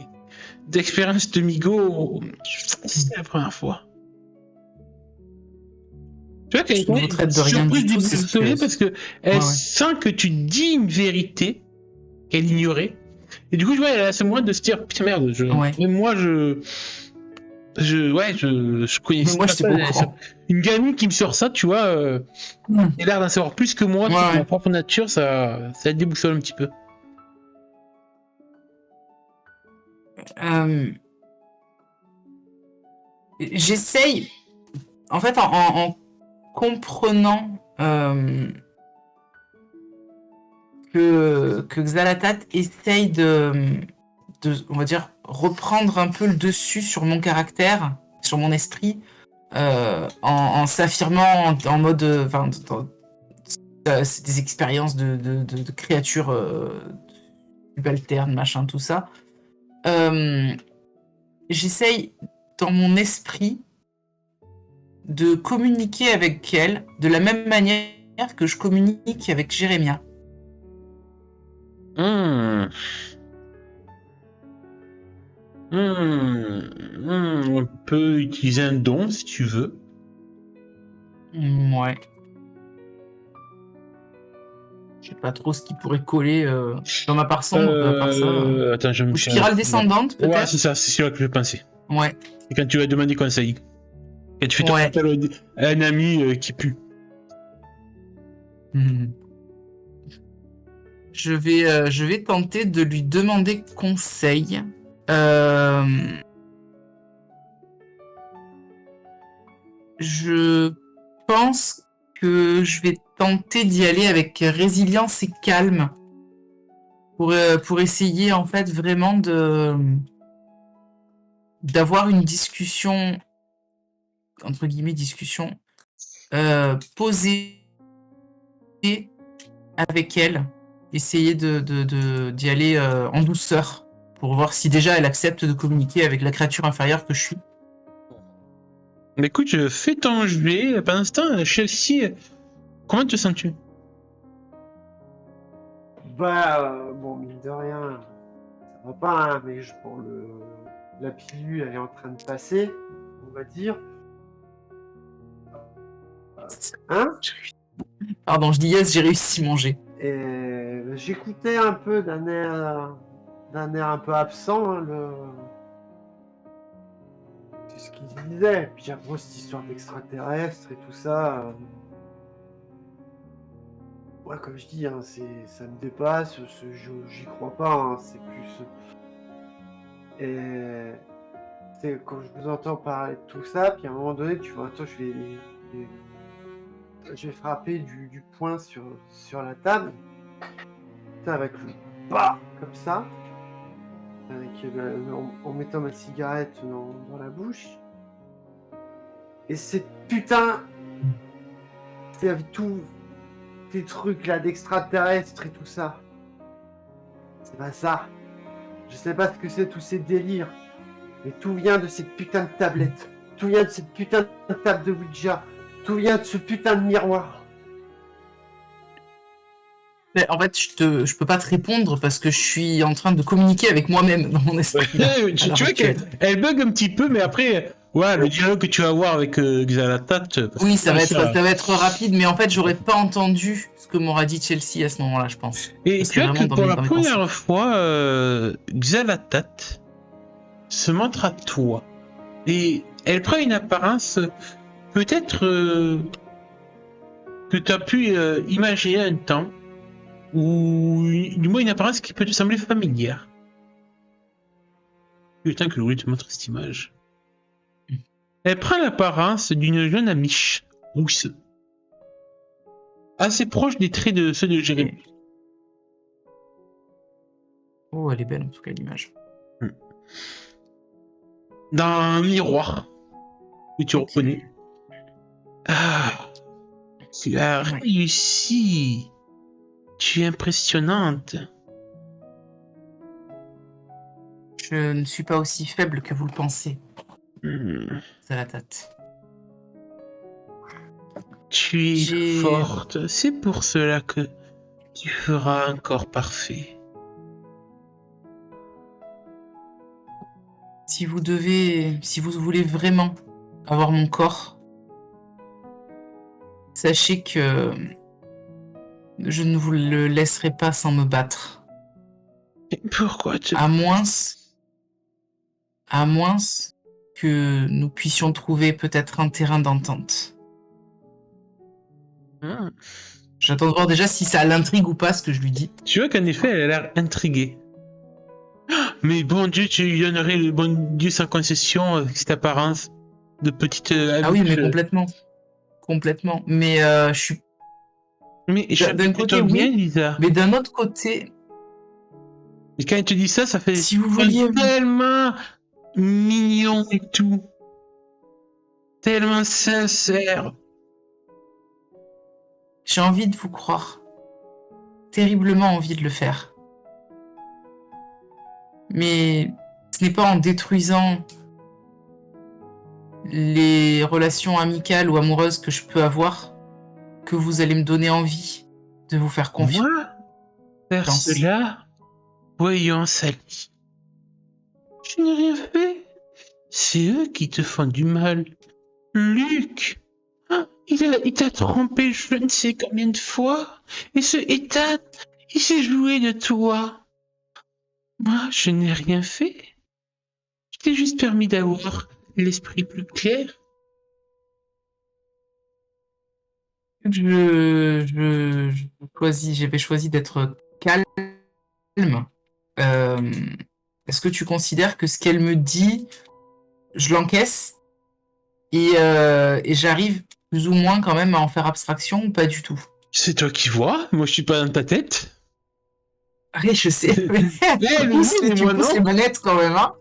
d'expérience de Migo, c'est la première fois. Tu vois qu'elle me traite de rien du tout, c'est parce que elle sent que tu dis une vérité qu'elle ignorait. Et du coup, elle a ce moment de se dire putain merde, même moi je connais moi, pas une gamine qui me sort ça, tu vois, elle a l'air d'en savoir plus que moi, ma propre nature, ça déboussole un petit peu. J'essaye, en fait, en comprenant que Xalatat essaye de, on va dire, reprendre un peu le dessus sur mon caractère, sur mon esprit, en s'affirmant en mode, c'est des expériences de créatures subalternes, machin, tout ça. J'essaye dans mon esprit de communiquer avec elle de la même manière que je communique avec Jérémia. On peut utiliser un don si tu veux. Ouais. Je sais pas trop ce qui pourrait coller dans ma part sombre, à part ça. Attends, je me spirale descendante, peut-être. Ouais, c'est ça, c'est celui-là que je pensais. Ouais. Et quand tu vas demander conseil. Et tu fais ton Ouais. appel à un ami qui pue. Je vais tenter de lui demander conseil. Je pense que je vais tenter d'y aller avec résilience et calme pour essayer en fait vraiment d'avoir une discussion, entre guillemets discussion, posée avec elle, essayer d'y aller en douceur pour voir si déjà elle accepte de communiquer avec la créature inférieure que je suis. Mais écoute, je fais ton jet. Pendant ce temps, Chelsea, comment te sens-tu? Bon, mine de rien, ça va pas, hein, mais la pilule, elle est en train de passer, on va dire. Hein? Pardon, je dis yes, j'ai réussi à manger. Et j'écoutais un peu d'un air un peu absent, hein, c'est ce qu'il disait. Puis après, cette histoire d'extraterrestres et tout ça. Ouais, comme je dis, hein, ça me dépasse, j'y crois pas, hein, c'est plus... Et quand je vous entends parler de tout ça, puis à un moment donné, tu vois, attends, je vais frapper du poing sur la table, avec le pas comme ça, en mettant ma cigarette dans la bouche. Et cette putain, c'est avec tous tes trucs là d'extraterrestres et tout ça. C'est pas ça. Je sais pas ce que c'est tous ces délires. Mais tout vient de cette putain de tablette. Tout vient de cette putain de table de Ouija. Tout vient de ce putain de miroir. Mais en fait, je peux pas te répondre parce que je suis en train de communiquer avec moi-même dans mon esprit. Tu vois qu'elle bug un petit peu, mais après, ouais, le dialogue que tu vas avoir avec Xalatat. Oui, ça va être rapide, mais en fait, j'aurais pas entendu ce que m'aura dit Chelsea à ce moment-là, je pense. Et tu vois que pour la première fois, Xalatat se montre à toi. Et elle prend une apparence peut-être que tu as pu imaginer un temps, ou du moins une apparence qui peut te sembler familière. Putain que Louis te montre cette image. Elle prend l'apparence d'une jeune amiche rousse, assez proche des traits de ceux de Jérémy. Oh, elle est belle en tout cas l'image. Dans un miroir que tu reconnais. Ah, tu as réussi. Tu es impressionnante. Je ne suis pas aussi faible que vous le pensez. C'est la tête. Tu es forte. C'est pour cela que tu feras un corps parfait. Si vous voulez vraiment avoir mon corps, sachez que je ne vous le laisserai pas sans me battre. Et pourquoi à moins que nous puissions trouver peut-être un terrain d'entente. J'attends de voir déjà si ça l'intrigue ou pas ce que je lui dis. Tu vois qu'en effet, elle a l'air intriguée. Mais bon Dieu, tu lui donnerais le bon Dieu sans concession avec cette apparence de petite... Ah oui, mais complètement. Mais je suis... Mais d'un côté, oui, bien, Lisa. Mais d'un autre côté... Et quand elle te dit ça, ça fait si vous vouliez... tellement mignon et tout. Tellement sincère. J'ai envie de vous croire. Terriblement envie de le faire. Mais ce n'est pas en détruisant les relations amicales ou amoureuses que je peux avoir que vous allez me donner envie de vous faire confiance. Moi, faire cela, voyons Sally. Je n'ai rien fait. C'est eux qui te font du mal. Luc, il t'a trompé je ne sais combien de fois. Et ce Ethan, il s'est joué de toi. Moi, je n'ai rien fait. Je t'ai juste permis d'avoir l'esprit plus clair. J'avais choisi d'être calme. Est-ce que tu considères que ce qu'elle me dit, je l'encaisse et j'arrive plus ou moins quand même à en faire abstraction ou pas du tout? C'est toi qui vois, moi je suis pas dans ta tête. Oui, je sais, mais Elle oui, mais tu moi pousses les non. manettes quand même, hein.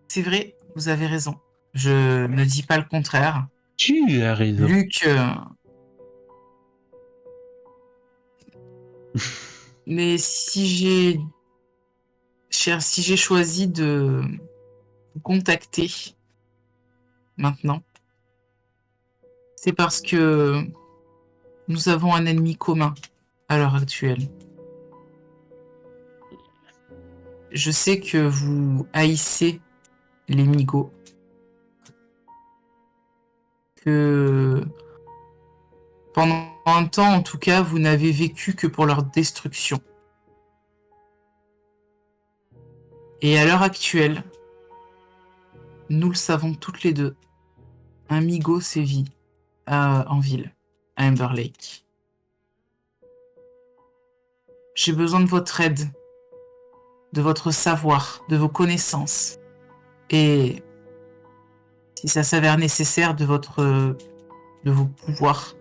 C'est vrai, vous avez raison. Je ne dis pas le contraire. Tu as raison. Luc, mais si j'ai choisi de vous contacter maintenant, c'est parce que nous avons un ennemi commun à l'heure actuelle. Je sais que vous haïssez les Migos, que pendant un temps, en tout cas, vous n'avez vécu que pour leur destruction. Et à l'heure actuelle, nous le savons toutes les deux, un Migo sévit en ville, à Amber Lake. J'ai besoin de votre aide, de votre savoir, de vos connaissances. Et si ça s'avère nécessaire, de vos pouvoirs.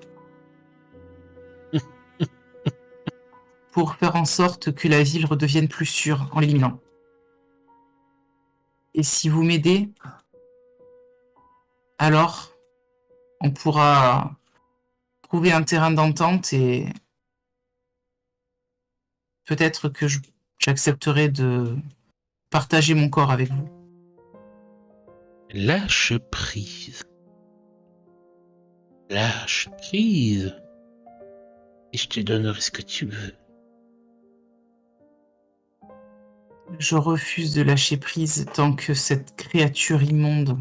Pour faire en sorte que la ville redevienne plus sûre en l'éliminant. Et si vous m'aidez, alors on pourra trouver un terrain d'entente et peut-être que j'accepterai de partager mon corps avec vous. Lâche prise. Lâche prise. Et je te donnerai ce que tu veux. Je refuse de lâcher prise tant que cette créature immonde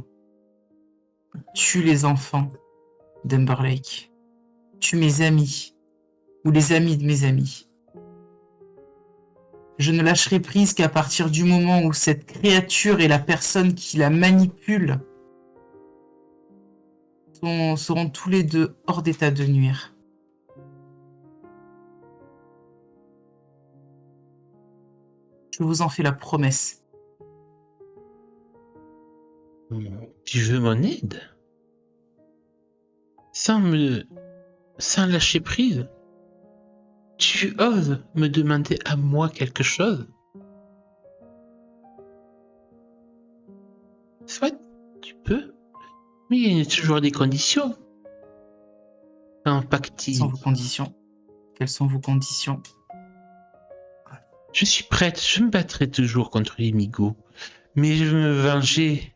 tue les enfants d'Amber Lake, tue mes amis ou les amis de mes amis. Je ne lâcherai prise qu'à partir du moment où cette créature et la personne qui la manipule seront tous les deux hors d'état de nuire. Je vous en fais la promesse. Tu veux mon aide? Sans lâcher prise? Tu oses me demander à moi quelque chose? Soit tu peux, mais il y a toujours des conditions. Un Quelles sont pactile. vos conditions? Quelles sont vos conditions? Je suis prête, je me battrai toujours contre les Migos, mais je veux me venger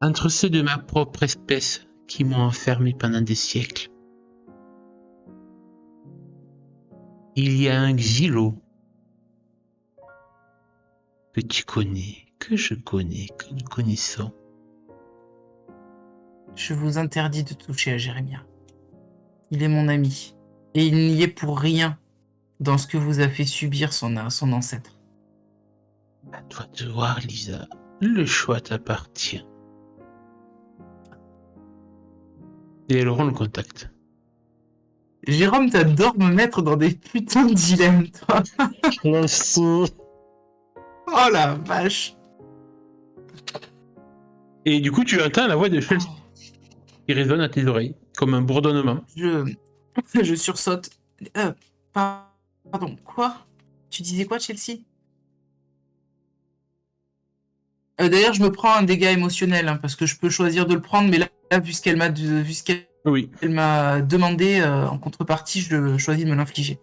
entre ceux de ma propre espèce qui m'ont enfermé pendant des siècles. Il y a un Xylo que tu connais, que je connais, que nous connaissons. Je vous interdis de toucher à Jérémia. Il est mon ami. Et il n'y est pour rien dans ce que vous a fait subir son ancêtre. À toi de voir, Lisa. Le choix t'appartient. Et elle rend le contact. Jérôme, t'adores me mettre dans des putains de dilemmes, toi. Oh la vache. Et du coup, tu entends la voix de Chelsea qui résonne à tes oreilles, comme un bourdonnement. Je sursaute. Pardon, quoi? Tu disais quoi, Chelsea? D'ailleurs, je me prends un dégât émotionnel, hein, parce que je peux choisir de le prendre, mais là vu ce qu'elle m'a Oui. demandé en contrepartie, je choisis de me l'infliger.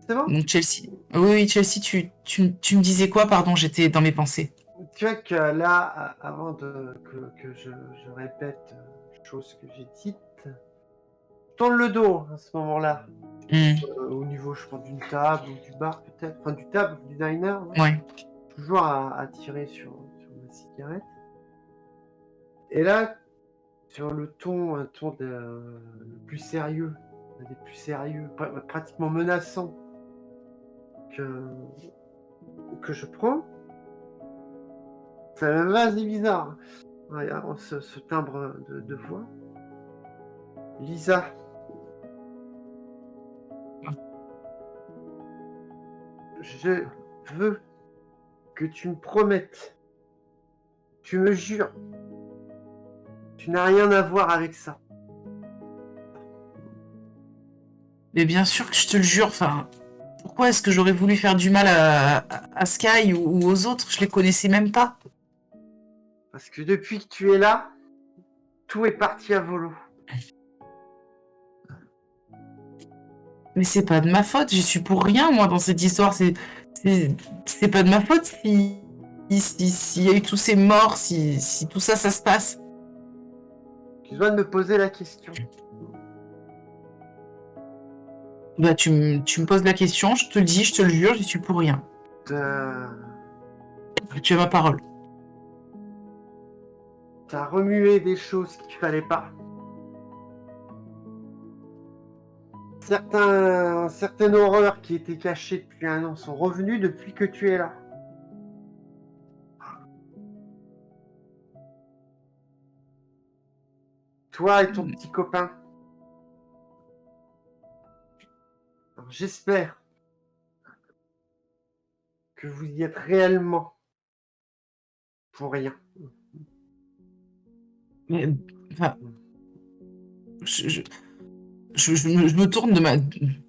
C'est bon? Donc Chelsea. Oui, Chelsea, tu me disais quoi? Pardon, j'étais dans mes pensées. Tu vois que là, avant que je répète les choses que j'ai dites, je tourne le dos à ce moment-là. Au niveau, je pense, d'une table ou du bar peut-être. Enfin, du table, du diner. Ouais. Toujours à tirer sur ma cigarette. Et là, sur un ton le plus sérieux, des plus sérieux, pratiquement menaçant que je prends, c'est bizarre. Regarde ce timbre de voix. Lisa. Je veux que tu me promettes. Tu me jures. Tu n'as rien à voir avec ça. Mais bien sûr que je te le jure, enfin... Pourquoi est-ce que j'aurais voulu faire du mal à Sky ou aux autres? Je les connaissais même pas. Parce que depuis que tu es là, tout est parti à volo. Mais c'est pas de ma faute, j'y suis pour rien, moi, dans cette histoire. C'est pas de ma faute s'il y a eu tous ces morts, si tout ça, ça se passe. Tu dois me poser la question. Bah, tu me poses la question, je te le dis, je te le jure, j'y suis pour rien. Tu as ma parole. T'as remué des choses qu'il fallait pas. Certaines horreurs qui étaient cachées depuis 1 an sont revenues depuis que tu es là. Toi et ton petit copain. Alors, j'espère que vous y êtes réellement pour rien. Mais, enfin, je me tourne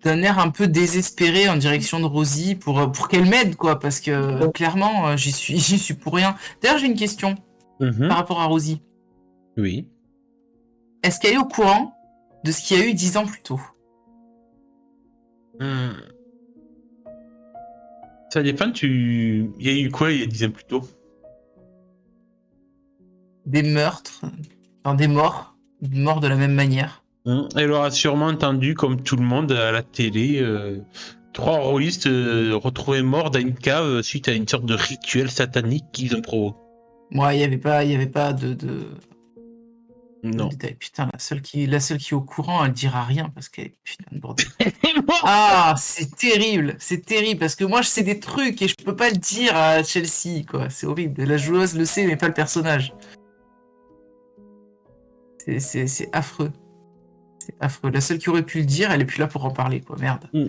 d'un air un peu désespéré en direction de Rosie pour qu'elle m'aide, quoi, parce que clairement, j'y suis pour rien. D'ailleurs, j'ai une question par rapport à Rosie. Oui. Est-ce qu'elle est au courant de ce qu'il y a eu 10 ans plus tôt? Ça dépend, il y a eu quoi il y a 10 ans plus tôt? Des meurtres, enfin, des morts de la même manière. Elle aura sûrement entendu, comme tout le monde, à la télé, 3 rôlistes retrouvés morts dans une cave suite à une sorte de rituel satanique qu'ils ont provoqué. Moi, il y avait pas de Non. détails. Putain, la seule qui est au courant, elle dira rien parce qu'elle est putain de bordel. Ah, c'est terrible, parce que moi je sais des trucs et je peux pas le dire à Chelsea, quoi. C'est horrible. La joueuse le sait, mais pas le personnage. C'est affreux. C'est affreux. La seule qui aurait pu le dire, elle est plus là pour en parler, quoi. Merde. Je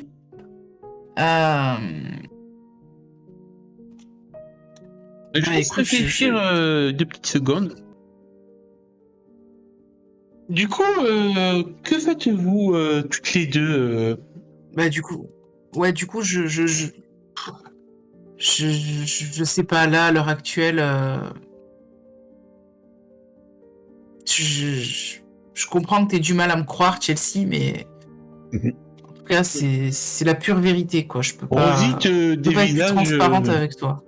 vais réfléchir 2 petites secondes. Du coup, que faites-vous toutes les deux Bah du coup, je sais pas là à l'heure actuelle. Je comprends que t'aies du mal à me croire, Chelsea, mais en tout cas c'est la pure vérité, quoi. Je peux pas. Rosie te Je peux pas être plus dévisage. transparente avec toi.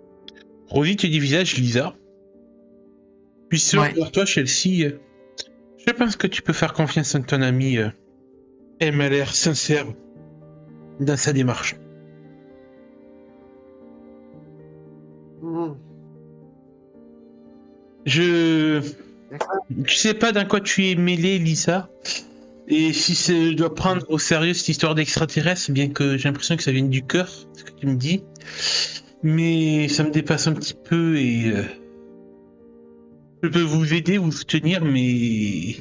Rosie te dévisage, Lisa. Puis pour toi, Chelsea, je pense que tu peux faire confiance à ton amie. Elle m'a l'air sincère dans sa démarche. Je sais pas dans quoi tu es mêlée, Lisa. Et si je dois prendre au sérieux cette histoire d'extraterrestre, bien que j'ai l'impression que ça vienne du cœur, ce que tu me dis. Mais ça me dépasse un petit peu et je peux vous aider, vous soutenir, mais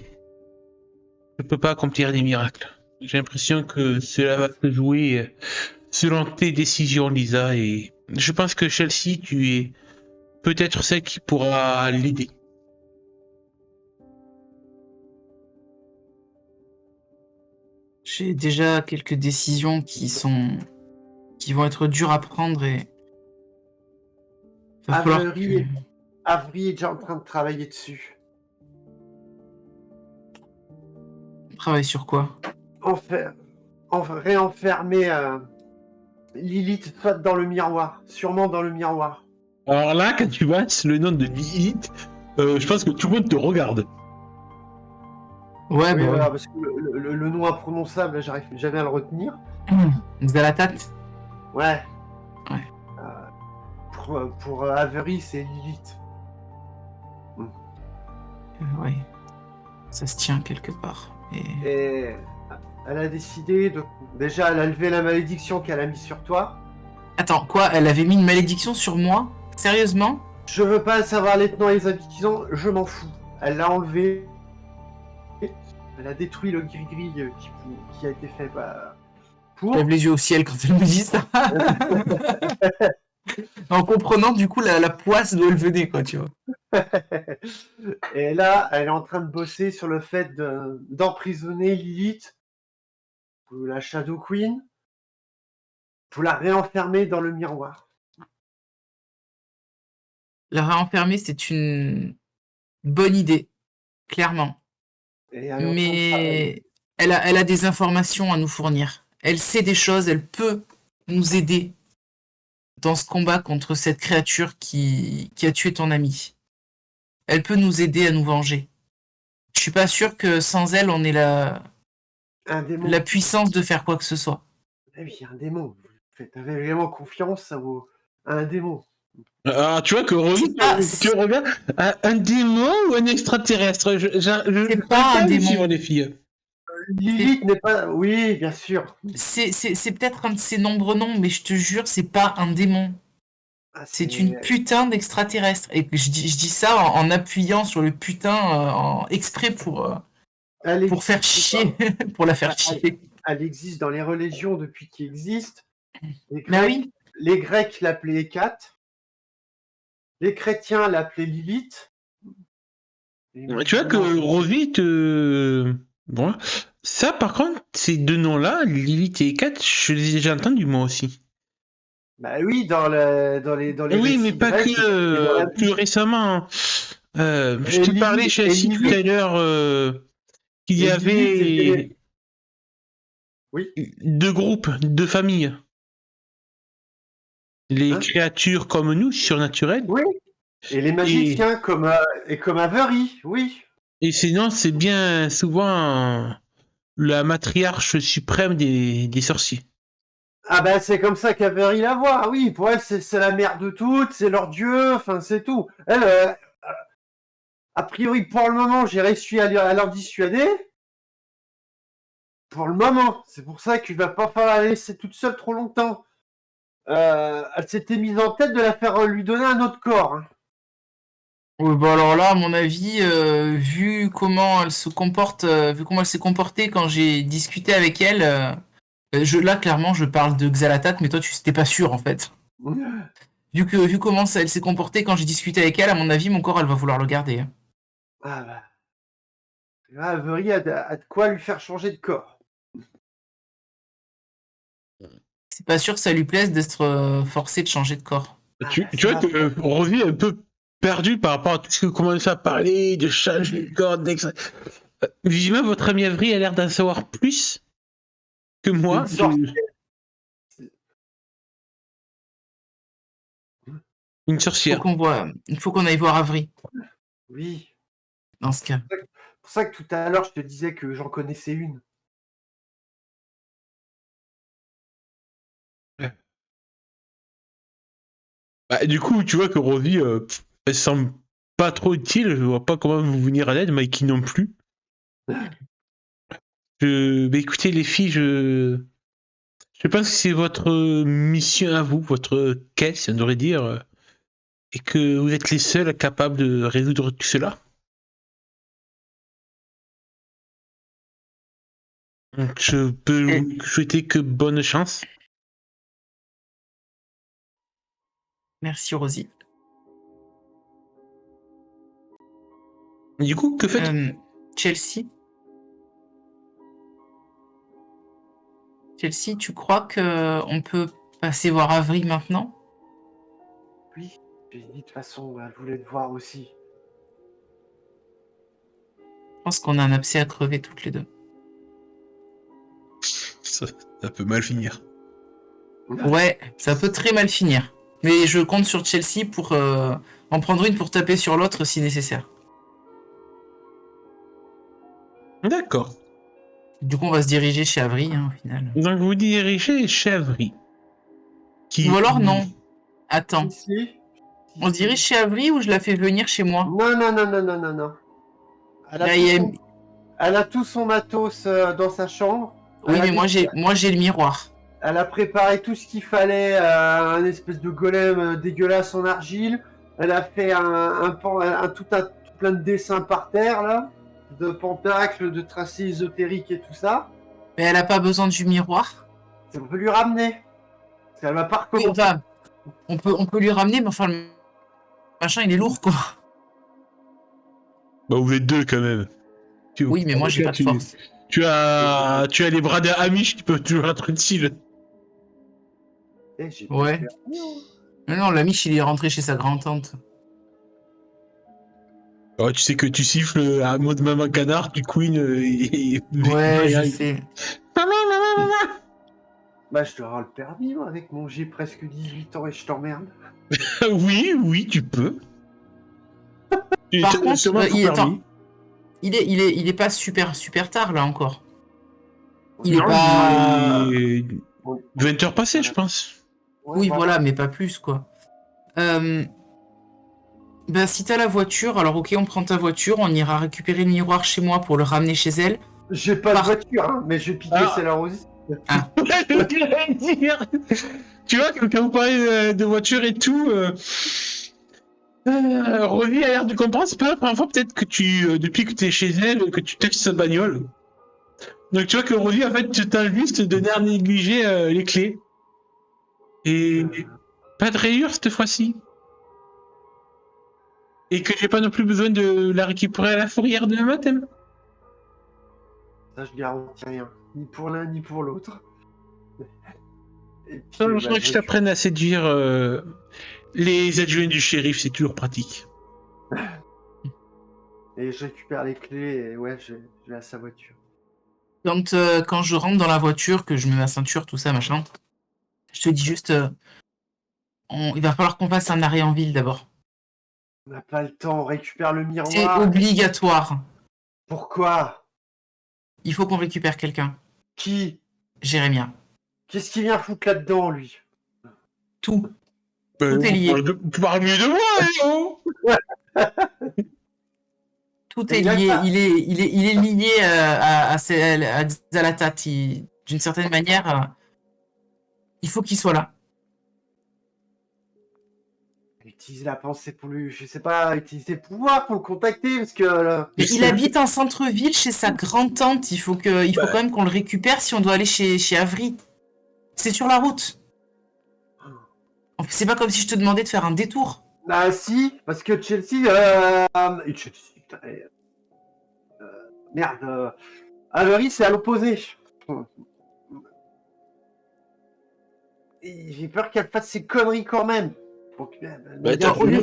je peux pas accomplir des miracles. J'ai l'impression que cela va se jouer selon tes décisions, Lisa, et je pense que Chelsea, tu es peut-être celle qui pourra l'aider. J'ai déjà quelques décisions qui vont être dures à prendre et va falloir Avery est déjà en train de travailler dessus. Travailler sur quoi? Réenfermer Lilith soit dans le miroir, sûrement dans le miroir. Alors là, quand tu vois le nom de Lilith, je pense que tout le monde te regarde. Ouais, oui, bah voilà, parce que le nom imprononçable, j'arrive jamais à le retenir. Zalatat. Ouais. Ouais. Pour Avery, c'est Lilith. Ouais. Ça se tient quelque part. Et elle a décidé de... Déjà, elle a levé la malédiction qu'elle a mise sur toi. Attends, quoi? Elle avait mis une malédiction sur moi? Sérieusement? Je veux pas savoir les tenants et les aboutissants, je m'en fous. Elle l'a enlevé. Elle a détruit le gris-gris qui a été fait pour. Lève les yeux au ciel quand elle me dit ça. En comprenant du coup la poisse d'où elle venait, quoi, tu vois. Et là, elle est en train de bosser sur le fait d'emprisonner Lilith, la Shadow Queen, pour la réenfermer dans le miroir. La réenfermer, c'est une bonne idée, clairement. Mais elle a des informations à nous fournir. Elle sait des choses, elle peut nous aider dans ce combat contre cette créature qui a tué ton ami. Elle peut nous aider à nous venger. Je suis pas sûr que sans elle, on ait la puissance de faire quoi que ce soit. Ah oui, un démon. T'avais vraiment confiance à un démon. Alors, tu vois que tu reviens un démon ou un extraterrestre. C'est pas un démon. Les filles. Lilith n'est pas... Oui, bien sûr. C'est peut-être un de ses nombreux noms, mais je te jure, c'est pas un démon. C'est une putain d'extraterrestre. Et je dis ça en appuyant sur le putain exprès pour faire chier. Pour la faire chier. Elle existe dans les religions depuis qu'il existe. Oui. Les Grecs l'appelaient Hécate. Les chrétiens l'appelaient Lilith. Tu vois que Rosie Bon, ça par contre, ces deux noms-là, Lilith et Hécate, je les ai déjà entendus moi aussi. Bah oui, dans les oui, mais pas grecs, que plus récemment. Je t'ai parlé chez Chelsea tout à l'heure qu'il y avait deux groupes, deux familles. Les créatures comme nous, surnaturelles. Oui. Et les magiciens comme Avery, oui. Et sinon, c'est bien souvent la matriarche suprême des sorciers. Ah ben c'est comme ça qu'Avery la voit, oui, pour elle c'est la mère de toutes, c'est leur dieu, enfin c'est tout. Elle, a priori pour le moment j'ai réussi à leur dissuader. Pour le moment, c'est pour ça qu'il va pas falloir la laisser toute seule trop longtemps. Elle s'était mise en tête de la faire lui donner un autre corps. Hein. Oui, bah alors là, à mon avis, vu comment elle se comporte, vu comment elle s'est comportée quand j'ai discuté avec elle, là clairement je parle de Xalatat, mais toi tu n'étais pas sûr en fait. Vu comment elle s'est comportée quand j'ai discuté avec elle, à mon avis mon corps elle va vouloir le garder. Hein. Ah bah. Là, Avery a de quoi lui faire changer de corps. C'est pas sûr que ça lui plaise d'être forcé de changer de corps. Tu vois que Rosie est un peu perdu par rapport à tout ce que vous commencez à parler, de changer de corps, visiblement votre ami Avery a l'air d'en savoir plus que moi. Une sorcière. Il faut qu'on aille voir Avery. Oui. Dans ce cas. C'est pour ça que tout à l'heure je te disais que j'en connaissais une. Bah, du coup, tu vois que Rosie, elle semble pas trop utile. Je vois pas comment vous venir à l'aide, Mikey non plus. Bah, écoutez les filles, je pense que c'est votre mission à vous, votre quête, on devrait dire, et que vous êtes les seuls capables de résoudre tout cela. Donc je peux vous souhaiter que bonne chance. Merci Rosie. Du coup, que faites-vous Chelsea, tu crois qu'on peut passer voir Avery maintenant? Oui, j'ai dit de toute façon, elle voulait te voir aussi. Je pense qu'on a un abcès à crever toutes les deux. Ça peut mal finir. Ouais, ça peut très mal finir. Mais je compte sur Chelsea pour en prendre une pour taper sur l'autre si nécessaire. D'accord. Du coup, on va se diriger chez Avery, hein, au final. Donc vous dirigez chez Avery. Ou alors non. Attends. Si. On se dirige chez Avery ou je la fais venir chez moi? Non. Elle a tout son matos dans sa chambre. Oui, mais moi j'ai le miroir. Elle a préparé tout ce qu'il fallait, un espèce de golem dégueulasse en argile. Elle a fait tout plein de dessins par terre, là, de pentacles, de tracés ésotériques et tout ça. Mais elle a pas besoin du miroir. On peut lui ramener. Elle va pas Oui, recommencer. enfin, on peut lui ramener, mais enfin, le machin, il est lourd, quoi. Bah, vous êtes deux quand même. Oui, mais moi, j'ai pas de force. Tu as les bras d'Amish qui peuvent toujours être utiles. Ouais. Mais non, l'Amish, il est rentré chez sa grand-tante. Oh, tu sais que tu siffles un mot de maman canard, du Queen. Ouais, je sais. Bah, je dois avoir le permis, moi, avec mon j'ai presque 18 ans et je t'emmerde. Oui, tu peux. Par contre, il est pas super tard, là, encore. Il est pas... 20 heures passées, je pense. Oui, voilà, mais pas plus, quoi. Bah, si t'as la voiture, alors ok, on prend ta voiture, on ira récupérer le miroir chez moi pour le ramener chez elle. J'ai pas de voiture, hein, mais je vais piquer celle-là aussi. Ah. Tu vois, quand vous parlez de voiture et tout, Rosie a l'air de comprendre. C'est pas la première fois peut-être que depuis que tu es chez elle, que tu testes sa bagnole. Donc tu vois que Rosie, en fait, tu t'as juste de l'air négligé les clés. Et pas de rayures cette fois-ci. Et que j'ai pas non plus besoin de la récupérer à la fourrière demain matin. Ça, je garantis rien. Ni pour l'un, ni pour l'autre. Je crois que je t'apprenne à séduire les adjoints du shérif, c'est toujours pratique. Et je récupère les clés et ouais, je vais à sa voiture. Quand je rentre dans la voiture, que je mets ma ceinture, tout ça, machin, je te dis juste, il va falloir qu'on fasse un arrêt en ville d'abord. On n'a pas le temps, on récupère le miroir. C'est obligatoire. Pourquoi? Il faut qu'on récupère quelqu'un. Qui? Jérémia. Qu'est-ce qu'il vient foutre là-dedans, lui? Tout. Tout est lié. Tu parles mieux de moi, Tout est lié. Il est lié à Xalatat. D'une certaine manière, il faut qu'il soit là. Utilise la pensée pour lui, je sais pas, utilise ses pouvoirs pour le contacter, parce que... Mais il habite en centre-ville chez sa grand-tante. Il faut quand même qu'on le récupère si on doit aller chez Avery. C'est sur la route. C'est pas comme si je te demandais de faire un détour. Ah si, parce que Chelsea... Merde. Avery, c'est à l'opposé. J'ai peur qu'elle fasse ses conneries quand même. Au lieu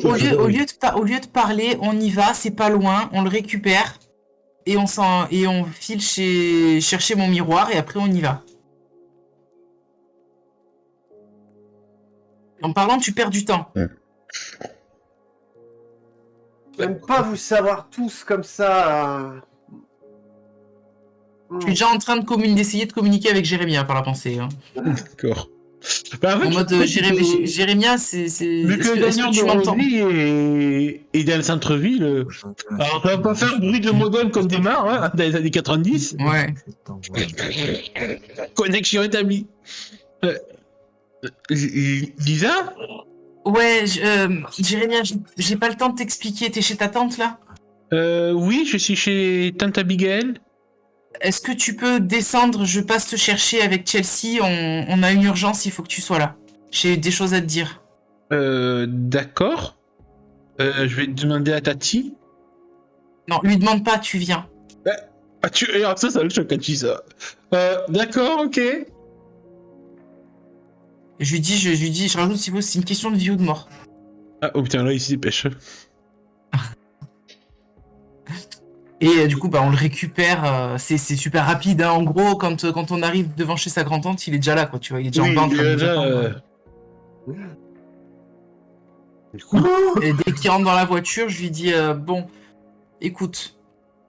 de parler, on y va, c'est pas loin, on le récupère et on file chercher mon miroir et après on y va. En parlant, tu perds du temps. J'aime pas vous savoir tous comme ça. Je suis déjà en train d'essayer de communiquer avec Jérémia par la pensée. Hein. D'accord. Bah, en fait, mode Jérémia, c'est... Vu que le gagnant de Rosie est dans le centre-ville, alors ça va pas faire bruit de modem comme des marres, hein, dans les années 90. Ouais. Connexion établie. Lisa? Ouais, Jérémia, j'ai pas le temps de t'expliquer. T'es chez ta tante, là? Oui, je suis chez tante Abigail. Est-ce que tu peux descendre? Je passe te chercher avec Chelsea. On a une urgence, il faut que tu sois là. J'ai des choses à te dire. D'accord. Je vais demander à Tati. Non, lui demande pas, tu viens. Alors ça le choque quand tu dis ça. D'accord, ok. Je lui dis, je rajoute si vous, c'est une question de vie ou de mort. Ah, oh putain, là, il se dépêche. Et du coup, on le récupère. C'est super rapide. Hein. En gros, quand on arrive devant chez sa grand-tante, il est déjà là, quoi. Tu vois, il est déjà en bas en train de nous attendre. Du coup... Et dès qu'il rentre dans la voiture, je lui dis bon, écoute,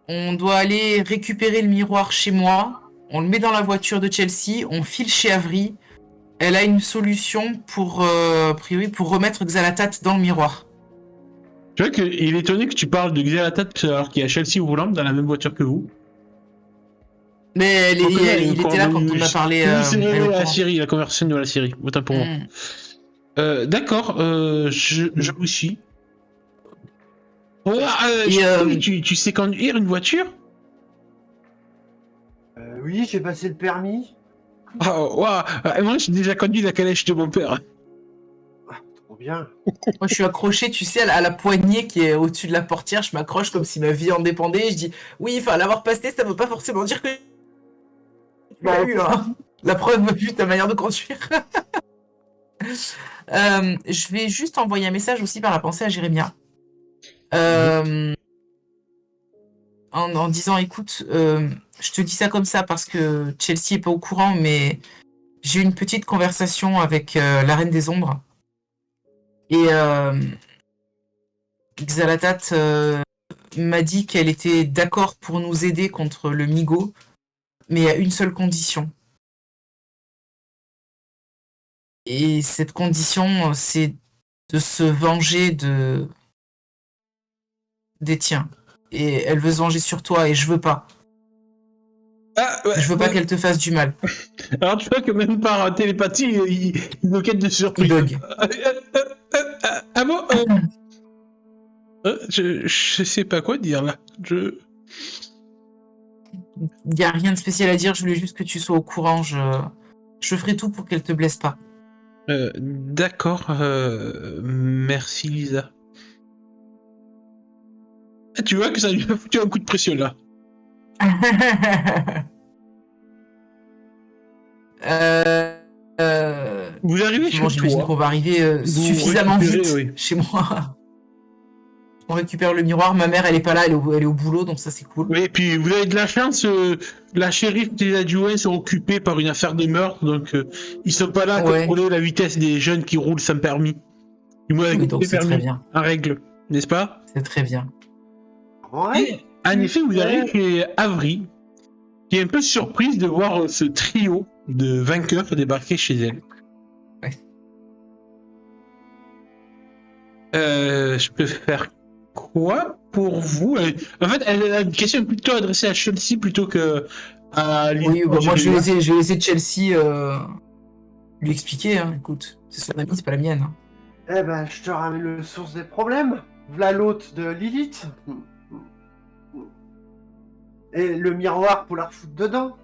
on doit aller récupérer le miroir chez moi. On le met dans la voiture de Chelsea. On file chez Avery. Elle a une solution pour remettre Xalatat dans le miroir. Tu vois qu'il est étonné que tu parles de Xalatat alors qu'il y a Chelsea au volant dans la même voiture que vous. Mais il était là quand on a parlé. C'est la Syrie, la conversation de la Syrie. Autant pour moi. D'accord, je vous suis. Tu sais conduire une voiture? Oui, j'ai passé le permis. Moi, j'ai déjà conduit la calèche de mon père. Ah, trop bien. Moi, je suis accroché, tu sais, à la poignée qui est au-dessus de la portière. Je m'accroche comme si ma vie en dépendait. Je dis, oui, enfin, l'avoir passé, ça veut pas forcément dire que tu l'as eu, hein. La preuve, vu ta manière de conduire. Je vais juste envoyer un message aussi par la pensée à Jérémia. En disant, écoute, je te dis ça comme ça parce que Chelsea est pas au courant, mais j'ai eu une petite conversation avec la Reine des Ombres. Et Xalatat m'a dit qu'elle était d'accord pour nous aider contre le Migo, mais à une seule condition. Et cette condition, c'est de se venger des tiens. Et elle veut se venger sur toi, et je veux pas. Je veux pas qu'elle te fasse du mal. Alors tu vois que même par télépathie, il nous quête de surprise. Il bug. Ah bon je sais pas quoi dire là. Il n'y a rien de spécial à dire, je voulais juste que tu sois au courant. Je ferai tout pour qu'elle te blesse pas. D'accord, merci Lisa. Tu vois que ça lui a foutu un coup de pression là. Vous arrivez chez toi. J'imagine qu'on va arriver suffisamment vite chez moi. On récupère le miroir. Ma mère, elle est pas là, elle est au boulot, donc ça c'est cool. Oui, et puis vous avez de la chance. La shérif et les adjoints sont occupés par une affaire de meurtre, donc ils sont pas là pour contrôler la vitesse des jeunes qui roulent sans permis. Du moins, oui, donc c'est très bien. En règle, n'est-ce pas? C'est très bien. Et, en effet, vous arrivez chez Avery, qui est un peu surprise de voir ce trio de vainqueurs débarquer chez elle. Ouais. Je peux faire quoi pour vous? En fait, elle a une question plutôt adressée à Chelsea plutôt que à Lisa. Oui, bah, moi je vais laisser Chelsea lui expliquer. Hein. Écoute, c'est son amie, c'est pas la mienne. Hein. Eh ben, je te ramène le source des problèmes. V'là l'hôte de Lilith. Et le miroir pour la refoutre dedans.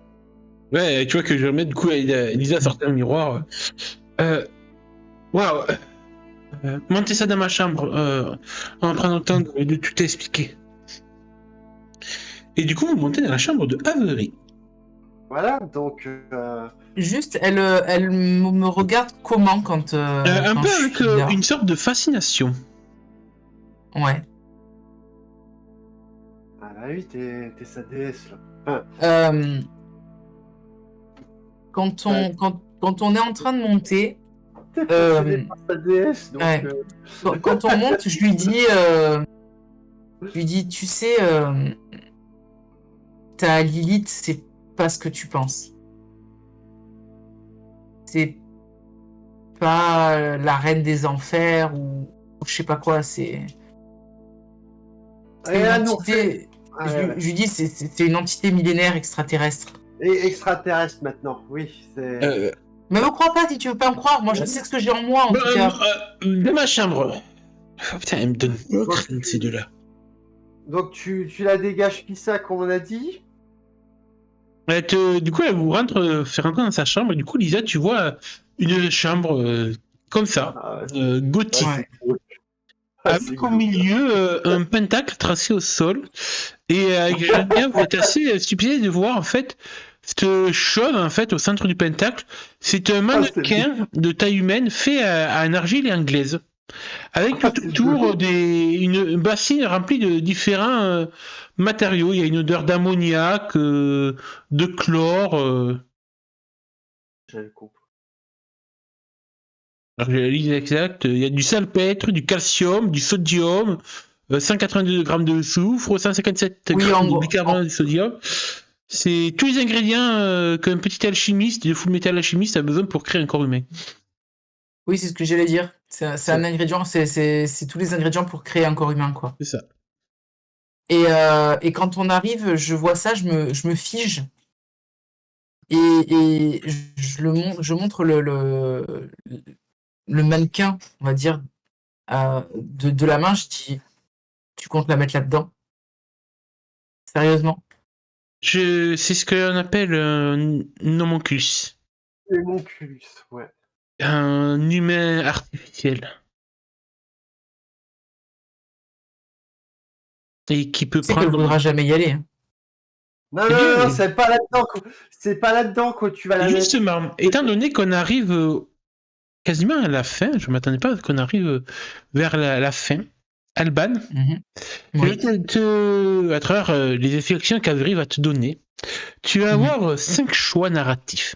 Ouais, tu vois que je remets du coup Lisa sortait un miroir. Waouh! Montez ça dans ma chambre en prenant le temps de tout expliquer. Et du coup, vous montez dans la chambre de Avery. Voilà, donc. Juste, elle me regarde comment quand. Un quand peu avec une sorte de fascination. Ouais. Ah bah oui, t'es sa déesse là. Quand on est en train de monter. T'es possédé par sa déesse, donc. Ouais. Quand on monte, je lui dis, tu sais, ta Lilith, c'est pas ce que tu penses. C'est pas la reine des enfers ou je sais pas quoi, c'est une entité. Je lui dis, c'est une entité millénaire extraterrestre. Et extraterrestre maintenant, oui. C'est. Mais me crois pas si tu veux pas me croire. Moi, je sais ce que j'ai en moi, en tout cas. De ma chambre. Oh, putain, elle me donne ces deux-là. Donc, tu la dégages Pissa, comme on a dit. Du coup, elle vous fait rentrer dans sa chambre. Et du coup, Lisa, tu vois une chambre comme ça, gothique. Ouais. Avec au milieu un pentacle tracé au sol. Et Jérémia, vous êtes assez stupéfait de voir en fait cette chose en fait au centre du pentacle. C'est un mannequin de taille humaine fait en argile et en glaise. Avec tout autour une bassine remplie de différents matériaux. Il y a une odeur d'ammoniac, de chlore. J'avais compris. Alors, je lis exact. Il y a du salpêtre, du calcium, du sodium, 182 grammes de soufre, 157 grammes de bicarbonate de sodium. C'est tous les ingrédients qu'un petit alchimiste, de full metal alchimiste, a besoin pour créer un corps humain. Oui, c'est ce que j'allais dire. C'est un ingrédient, c'est tous les ingrédients pour créer un corps humain, quoi. C'est ça. Et quand on arrive, je vois ça, je me fige. Et je montre le mannequin, on va dire, de la main, je dis, Tu comptes la mettre là-dedans? Sérieusement? C'est ce qu'on appelle un homunculus. Homunculus, ouais. Un humain artificiel. Et qui peut Tu sais qu'elle ne prendre... voudra jamais y aller. Hein. Non, C'est non, bien, non, oui. c'est pas là-dedans que tu vas la mettre. Justement, étant donné qu'on arrive quasiment à la fin, je m'attendais pas à ce qu'on arrive vers la fin, Alban, je vais à travers les instructions qu'Avery va te donner, tu vas avoir 5 choix narratifs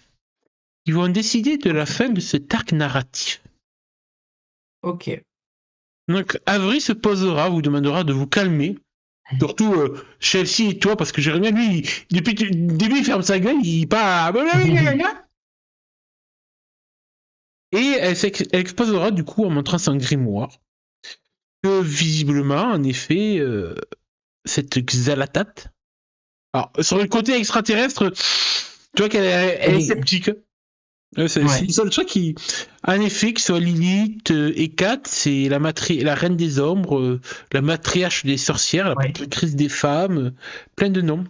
qui vont décider de la fin de cet arc narratif. Ok. Donc, Avery se posera, vous demandera de vous calmer. Surtout Chelsea et toi, parce que Jérémy, lui, depuis le début, il ferme sa gueule, il part. Et elle exposera du coup en montrant son grimoire que visiblement, en effet, cette Xalatat. Alors, sur le côté extraterrestre, tu vois qu'elle est sceptique. C'est le seul truc qui, en effet, que ce soit Lilith et Kat, c'est la reine des ombres, la matriarche des sorcières, la protectrice des femmes, plein de noms.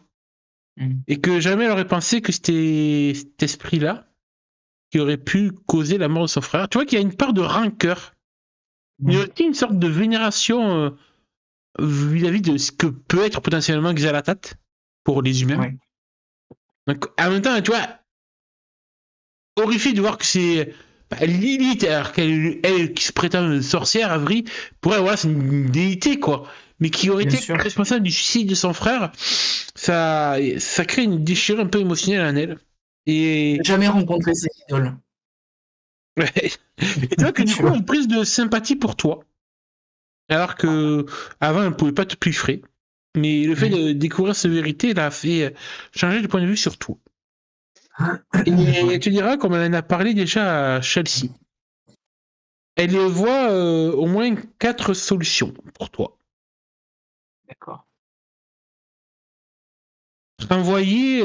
Et que jamais elle aurait pensé que c'était cet esprit-là qui aurait pu causer la mort de son frère. Tu vois qu'il y a une part de rancœur. Il y a aussi une sorte de vénération vis-à-vis de ce que peut être potentiellement Xalatat pour les humains. Donc, en même temps, tu vois, horrifié de voir que c'est Lilith, alors qu'elle qui se prétend sorcière, Avery, pour elle, voilà, c'est une déité, quoi. Mais qui aurait été responsable du suicide de son frère, ça crée une déchirure un peu émotionnelle en elle. Et... Jamais rencontré cette idole. Ouais. Et tu vois que du coup, elle a une prise de sympathie pour toi. Alors que avant, elle ne pouvait pas te plus frais. Mais le fait de découvrir cette vérité l'a fait changer de point de vue sur toi. Et tu diras, comme elle en a parlé déjà à Chelsea, elle voit au moins 4 solutions pour toi. D'accord. Envoyer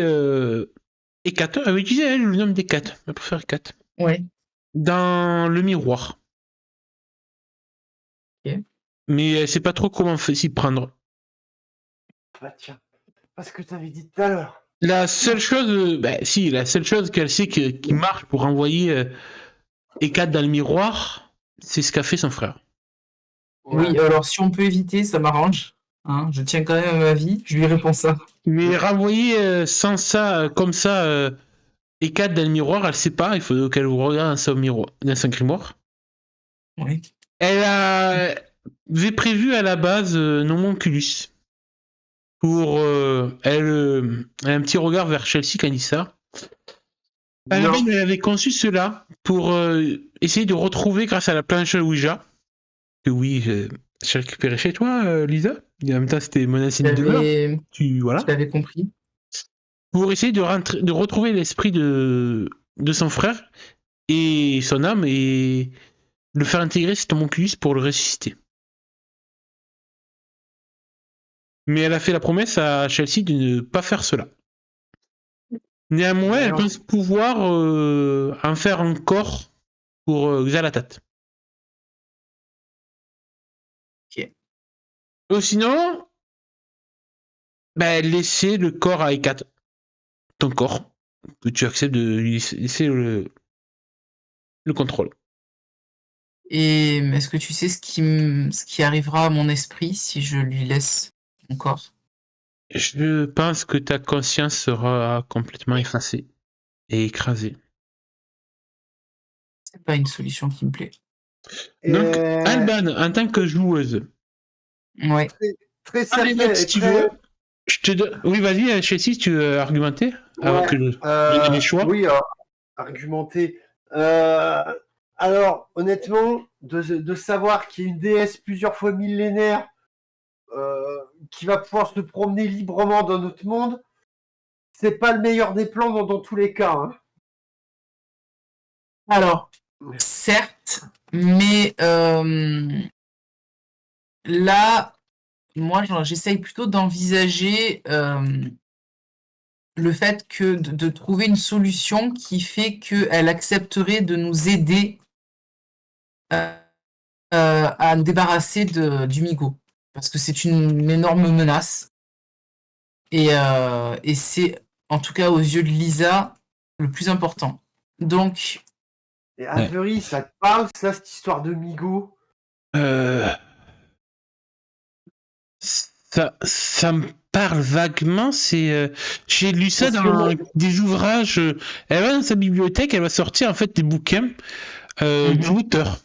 Hécate, elle utilisait elle le nom d'Hécate, elle préfère Hécate. Ouais. Dans le miroir. Ok. Mais elle sait pas trop comment s'y prendre. Bah tiens, parce que t'avais dit tout à l'heure. La seule chose, la seule chose qu'elle sait qui marche pour envoyer Hécate dans le miroir, c'est ce qu'a fait son frère. Ouais. Oui, alors si on peut éviter, ça m'arrange. Hein, je tiens quand même à ma vie, je lui réponds ça. Mais renvoyer sans ça, comme ça, Hécate dans le miroir, elle sait pas, il faut qu'elle vous regarde dans son grimoire. Oui. Elle avait prévu à la base Homunculus. Pour elle a un petit regard vers Chelsea quand elle dit ça. Elle avait conçu cela pour essayer de retrouver grâce à la planche Ouija. Que oui, j'ai récupéré chez toi, Lisa. Et en même temps, c'était mon ancienne demeure. Voilà. Je l'avais compris. Pour essayer de retrouver l'esprit de son frère et son âme et le faire intégrer cet homunculus pour le ressusciter. Mais elle a fait la promesse à Chelsea de ne pas faire cela. Néanmoins, elle pense pouvoir en faire un corps pour Xalatat. Ok. Ou sinon, laisser le corps à Hécate. Ton corps. Que tu acceptes de lui laisser le contrôle. Et est-ce que tu sais ce qui arrivera à mon esprit si je lui laisse mon corps? Je pense que ta conscience sera complètement effacée et écrasée. C'est pas une solution qui me plaît. Donc, Alban, en tant que joueuse. Ouais. Très simple. Si tu veux, je te donne. Oui, vas-y, Chelsea, si tu veux argumenter avant que je donne les choix. Oui, argumenter. Alors, honnêtement, de savoir qu'il y a une déesse plusieurs fois millénaire qui va pouvoir se promener librement dans notre monde, c'est pas le meilleur des plans dans tous les cas. Hein. Alors, certes, mais là, moi, j'essaye plutôt d'envisager le fait que de trouver une solution qui fait qu'elle accepterait de nous aider à nous débarrasser du Migo. parce que c'est une énorme menace. Et c'est, en tout cas aux yeux de Lisa, le plus important. Donc, Et Avery, ça te parle, ça, cette histoire de Migo? Ça me parle vaguement. J'ai lu ça dans des ouvrages. Elle va dans sa bibliothèque, elle va sortir en fait des bouquins de l'auteur.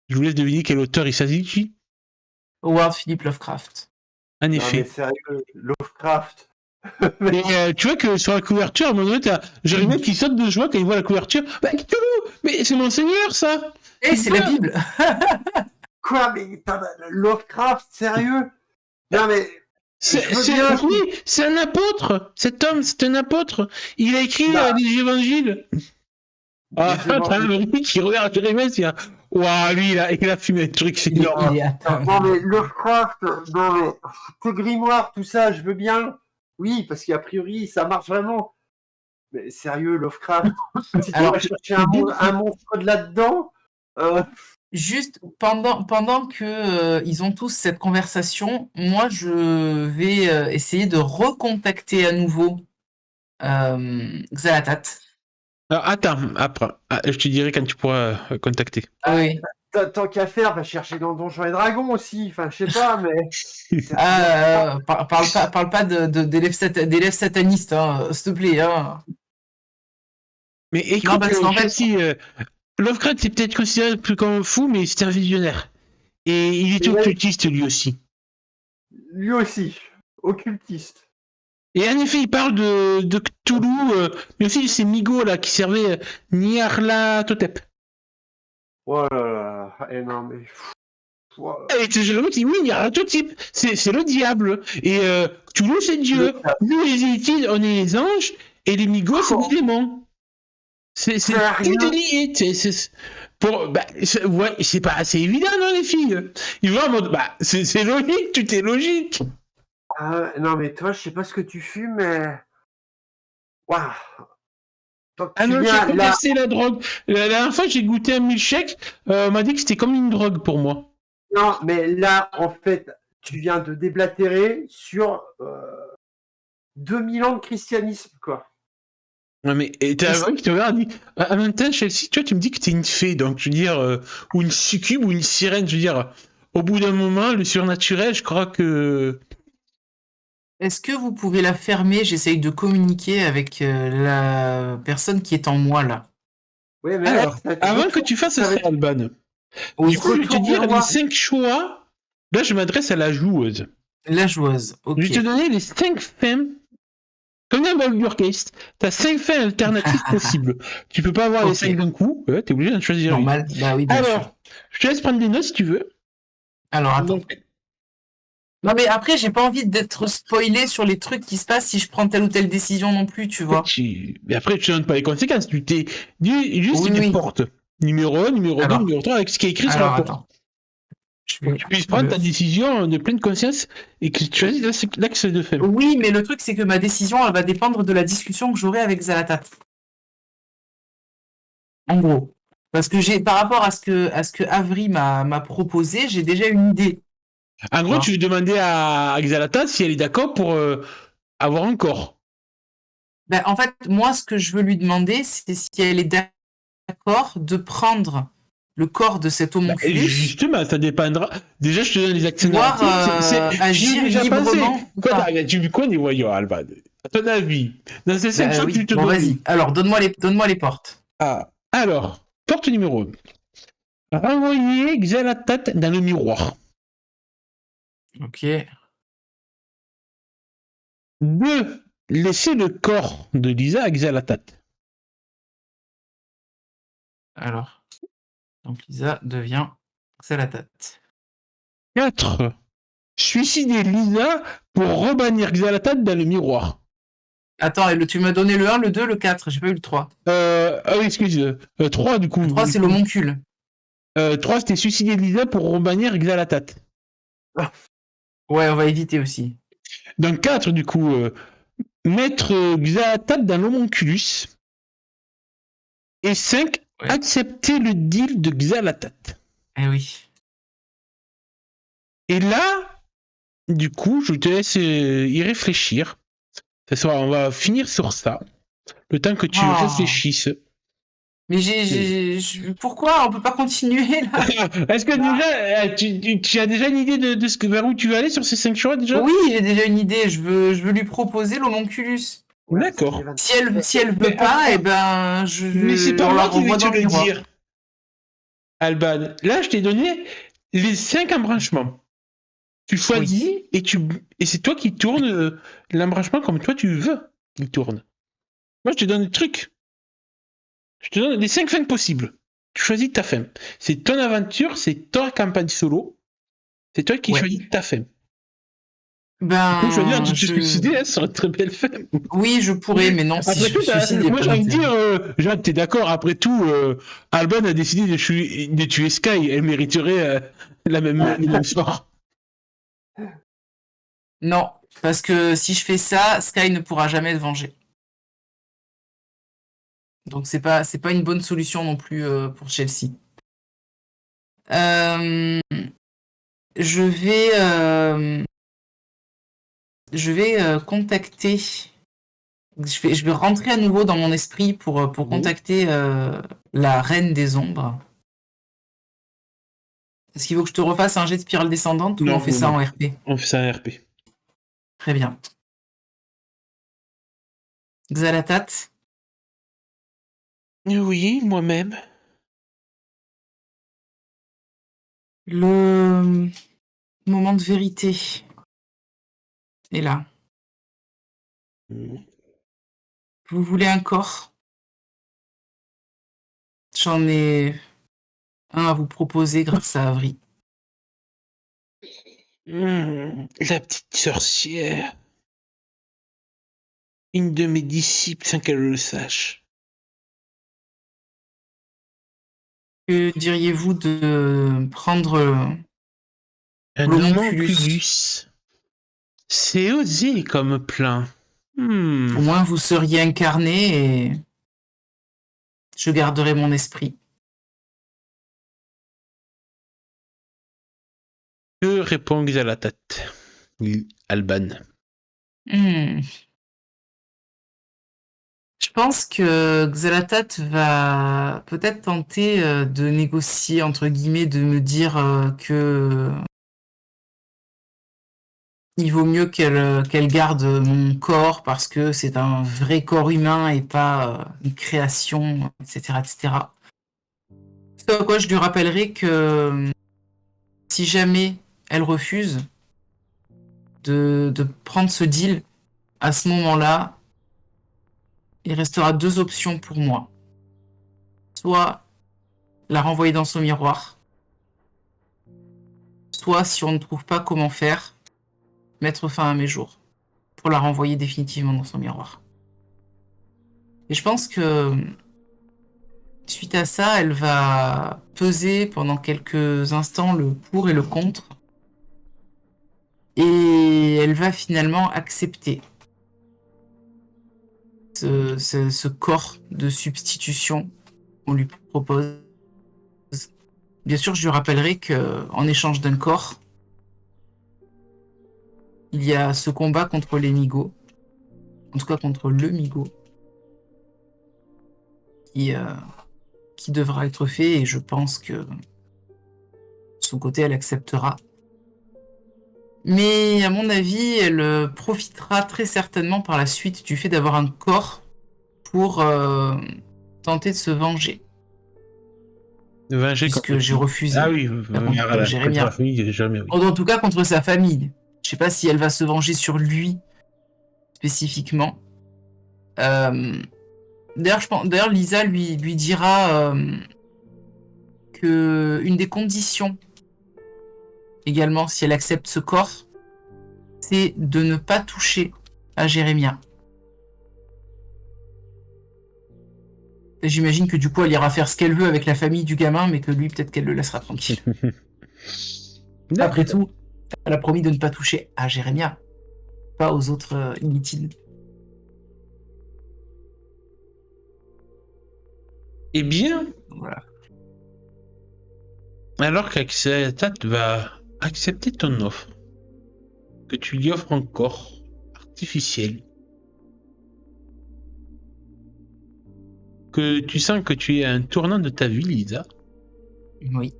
Je vous laisse deviner quel auteur il s'agit. Howard Philip Lovecraft. En Non, effet. mais sérieux, Lovecraft. Et tu vois que sur la couverture, à un moment donné, t'as Jérémy qui saute de joie quand il voit la couverture. Bah, Cthulhu, mais c'est mon seigneur, ça. C'est la Bible. Quoi, mais Lovecraft, sérieux? Non, mais... C'est un apôtre. Cet homme, c'est un apôtre. Il a écrit les évangiles. Ah, t'as un mec qui regarde Jérémy, il dit waouh, lui, il a fumé un truc, c'est énorme. Non, mais Lovecraft, non, mais tes grimoires, tout ça, je veux bien. Oui, parce qu'a priori, ça marche vraiment. Mais sérieux, Lovecraft, si tu vas chercher un monstre de là-dedans... Juste pendant que ils ont tous cette conversation, moi je vais essayer de recontacter à nouveau Xalatat. Alors, attends, après, je te dirai quand tu pourras contacter. Ah oui. Tant qu'à faire, va chercher dans Donjons et Dragons aussi. Enfin, je sais pas, mais. Parle pas d'élèves satanistes, hein, s'il te plaît. Hein. Mais écoute, Lovecraft c'est peut-être considéré plus comme un fou, mais c'est un visionnaire. Et il est occultiste lui aussi. Lui aussi, occultiste. Et en effet, il parle de Cthulhu, mais aussi de ces Migo là qui servaient Nyarlathotep. Oh là là, non mais. Et le mec dit oui, Nyarlathotep, c'est le diable. Et Cthulhu c'est Dieu. Nous les Étides, on est les anges, et les Migo c'est des démons. C'est tout lié. C'est pas assez évident, non, les filles. Ils vont en mode, c'est logique, tout est logique. Non, mais toi, je sais pas ce que tu fumes, mais. Waouh! Non, j'ai pas testé la drogue. La dernière fois, j'ai goûté un milkshake, on m'a dit que c'était comme une drogue pour moi. Non, mais là, en fait, tu viens de déblatérer sur 2000 ans de christianisme, quoi. Non, mais t'as un mec qui te regarde et dit, en même temps, Chelsea, tu me dis que t'es une fée, donc je veux dire, ou une succube ou une sirène, je veux dire, au bout d'un moment, le surnaturel, je crois que. Est-ce que vous pouvez la fermer? J'essaye de communiquer avec la personne qui est en moi, là. Oui, mais alors, avant que tu fasses ça, Alban, du coup, je vais te dire les 5 choix. Là, je m'adresse à la joueuse. La joueuse, ok. Je vais te donner les 5 fins. Comme dans Baldur's Gate, t'as 5 fins alternatives possibles. Tu peux pas avoir les 5 d'un coup, t'es obligé d'en choisir normal. une. Bah oui, bien alors, sûr. Je te laisse prendre des notes si tu veux. Alors, attends. Non, mais après, j'ai pas envie d'être spoilé sur les trucs qui se passent si je prends telle ou telle décision non plus, tu vois. Mais après, tu ne donnes pas les conséquences. Tu t'es juste des portes. Numéro 1, numéro 2, numéro 3, avec ce qui est écrit sur la porte. Pour que tu puisses prendre ta décision de pleine conscience et que tu choisisses l'axe de fin. Oui, mais le truc, c'est que ma décision, elle va dépendre de la discussion que j'aurai avec Xalatat. En gros. Parce que par rapport à ce que Avery m'a proposé, j'ai déjà une idée. En gros, tu veux demander à Xalatat si elle est d'accord pour avoir un corps. Ben, en fait, moi, ce que je veux lui demander, c'est si elle est d'accord de prendre le corps de cet homonculus. Justement, ça dépendra. Déjà, je te donne les actions narratives. Agir librement. Tu connais, voyons, Alban. À ton avis, dans ces 5 choix que tu te donnes. Vas-y. Alors, donne-moi les portes. Alors, porte numéro 1. Renvoyer Xalatat dans le miroir. Ok. 2. Laisser le corps de Lisa à Xalatat. Alors, donc Lisa devient Xalatat. 4. Suicider Lisa pour rebannir Xalatat dans le miroir. Attends, tu m'as donné le 1, le 2, le 4, j'ai pas eu le 3. Oui, excuse. 3 du coup. Le 3, c'est l'homoncule. 3, c'était suicider Lisa pour rebannir Xalatat. Ouais, on va éviter aussi. Donc 4, du coup, mettre Xalatat dans l'homonculus. Et 5, accepter le deal de Xalatat. Eh oui. Et là, du coup, je te laisse y réfléchir. On va finir sur ça. Le temps que tu réfléchisses. Mais pourquoi on peut pas continuer là? Est-ce que déjà, tu as déjà une idée de vers où tu vas aller sur ces 5 choix déjà? Oui, j'ai déjà une idée. Je veux lui proposer l'homonculus. Ouais, D'accord. Si elle veut pas, eh ben, Mais c'est pas on la moi qui vais renvoie te dans le le miroir. dire, Alban. Là, je t'ai donné les 5 embranchements. Tu choisis et c'est toi qui tournes l'embranchement comme toi tu veux qu'il tourne. Moi, je te donne des trucs. Je te donne les 5 fins possibles. Tu choisis ta fin. C'est ton aventure, c'est ta campagne solo. C'est toi qui choisis ta fin. Tu peux choisir de te suicider, hein, ça serait une très belle fin. Oui, je pourrais, mais non, si Après je tout, me suicide, il y a moi pas j'ai envie de d'intérêt. dire, Jacques, t'es d'accord, après tout, Alban a décidé de tuer Sky, elle mériterait le même sort. Non, parce que si je fais ça, Sky ne pourra jamais te venger. Donc c'est pas une bonne solution non plus pour Chelsea. Euh, je vais contacter. Je vais rentrer à nouveau dans mon esprit pour contacter la reine des ombres. Est-ce qu'il faut que je te refasse un jet de spirale descendante ou on fait ça en RP? On fait ça en RP. Très bien. Xalatat. Oui, moi-même. Le moment de vérité est là. Vous voulez un corps? J'en ai un à vous proposer grâce à Avri. La petite sorcière. Une de mes disciples sans qu'elle le sache. Que diriez-vous de prendre Un l'homonculus? homonculus. C'est osé comme plan. Au moins vous seriez incarné et je garderai mon esprit. Que répond Xalatat, Alban? Je pense que Xalatat va peut-être tenter de négocier, entre guillemets, de me dire que il vaut mieux qu'elle garde mon corps parce que c'est un vrai corps humain et pas une création, etc., etc. Ce à quoi je lui rappellerai que si jamais elle refuse de prendre ce deal, à ce moment-là, il restera deux options pour moi. Soit la renvoyer dans son miroir, soit si on ne trouve pas comment faire, mettre fin à mes jours pour la renvoyer définitivement dans son miroir. Et je pense que suite à ça, elle va peser pendant quelques instants le pour et le contre. Et elle va finalement accepter ce corps de substitution qu'on lui propose. Bien sûr, je lui rappellerai qu'en échange d'un corps, il y a ce combat contre les Migos, en tout cas contre le Migo, qui devra être fait et je pense que de son côté, elle acceptera. Mais à mon avis, elle profitera très certainement par la suite du fait d'avoir un corps pour tenter de se venger. Venger Puisque contre j'ai qui? refusé. Ah oui, Contre contre Jérémia. la famille, jamais, oui. En tout cas, contre sa famille. Je sais pas si elle va se venger sur lui spécifiquement. D'ailleurs, Lisa lui dira que une des conditions également, si elle accepte ce corps, c'est de ne pas toucher à Jérémia. J'imagine que du coup, elle ira faire ce qu'elle veut avec la famille du gamin, mais que lui, peut-être qu'elle le laissera tranquille. Après tout, elle a promis de ne pas toucher à Jérémia, pas aux autres inutiles. Eh bien, Voilà. alors qu'Axelatat va accepter ton offre, que tu lui offres encore, artificielle, que tu sens que tu es à un tournant de ta vie, Lisa, Oui.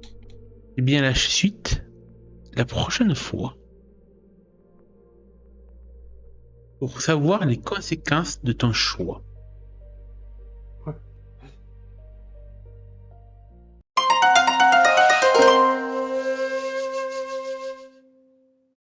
eh bien la suite, la prochaine fois, pour savoir les conséquences de ton choix.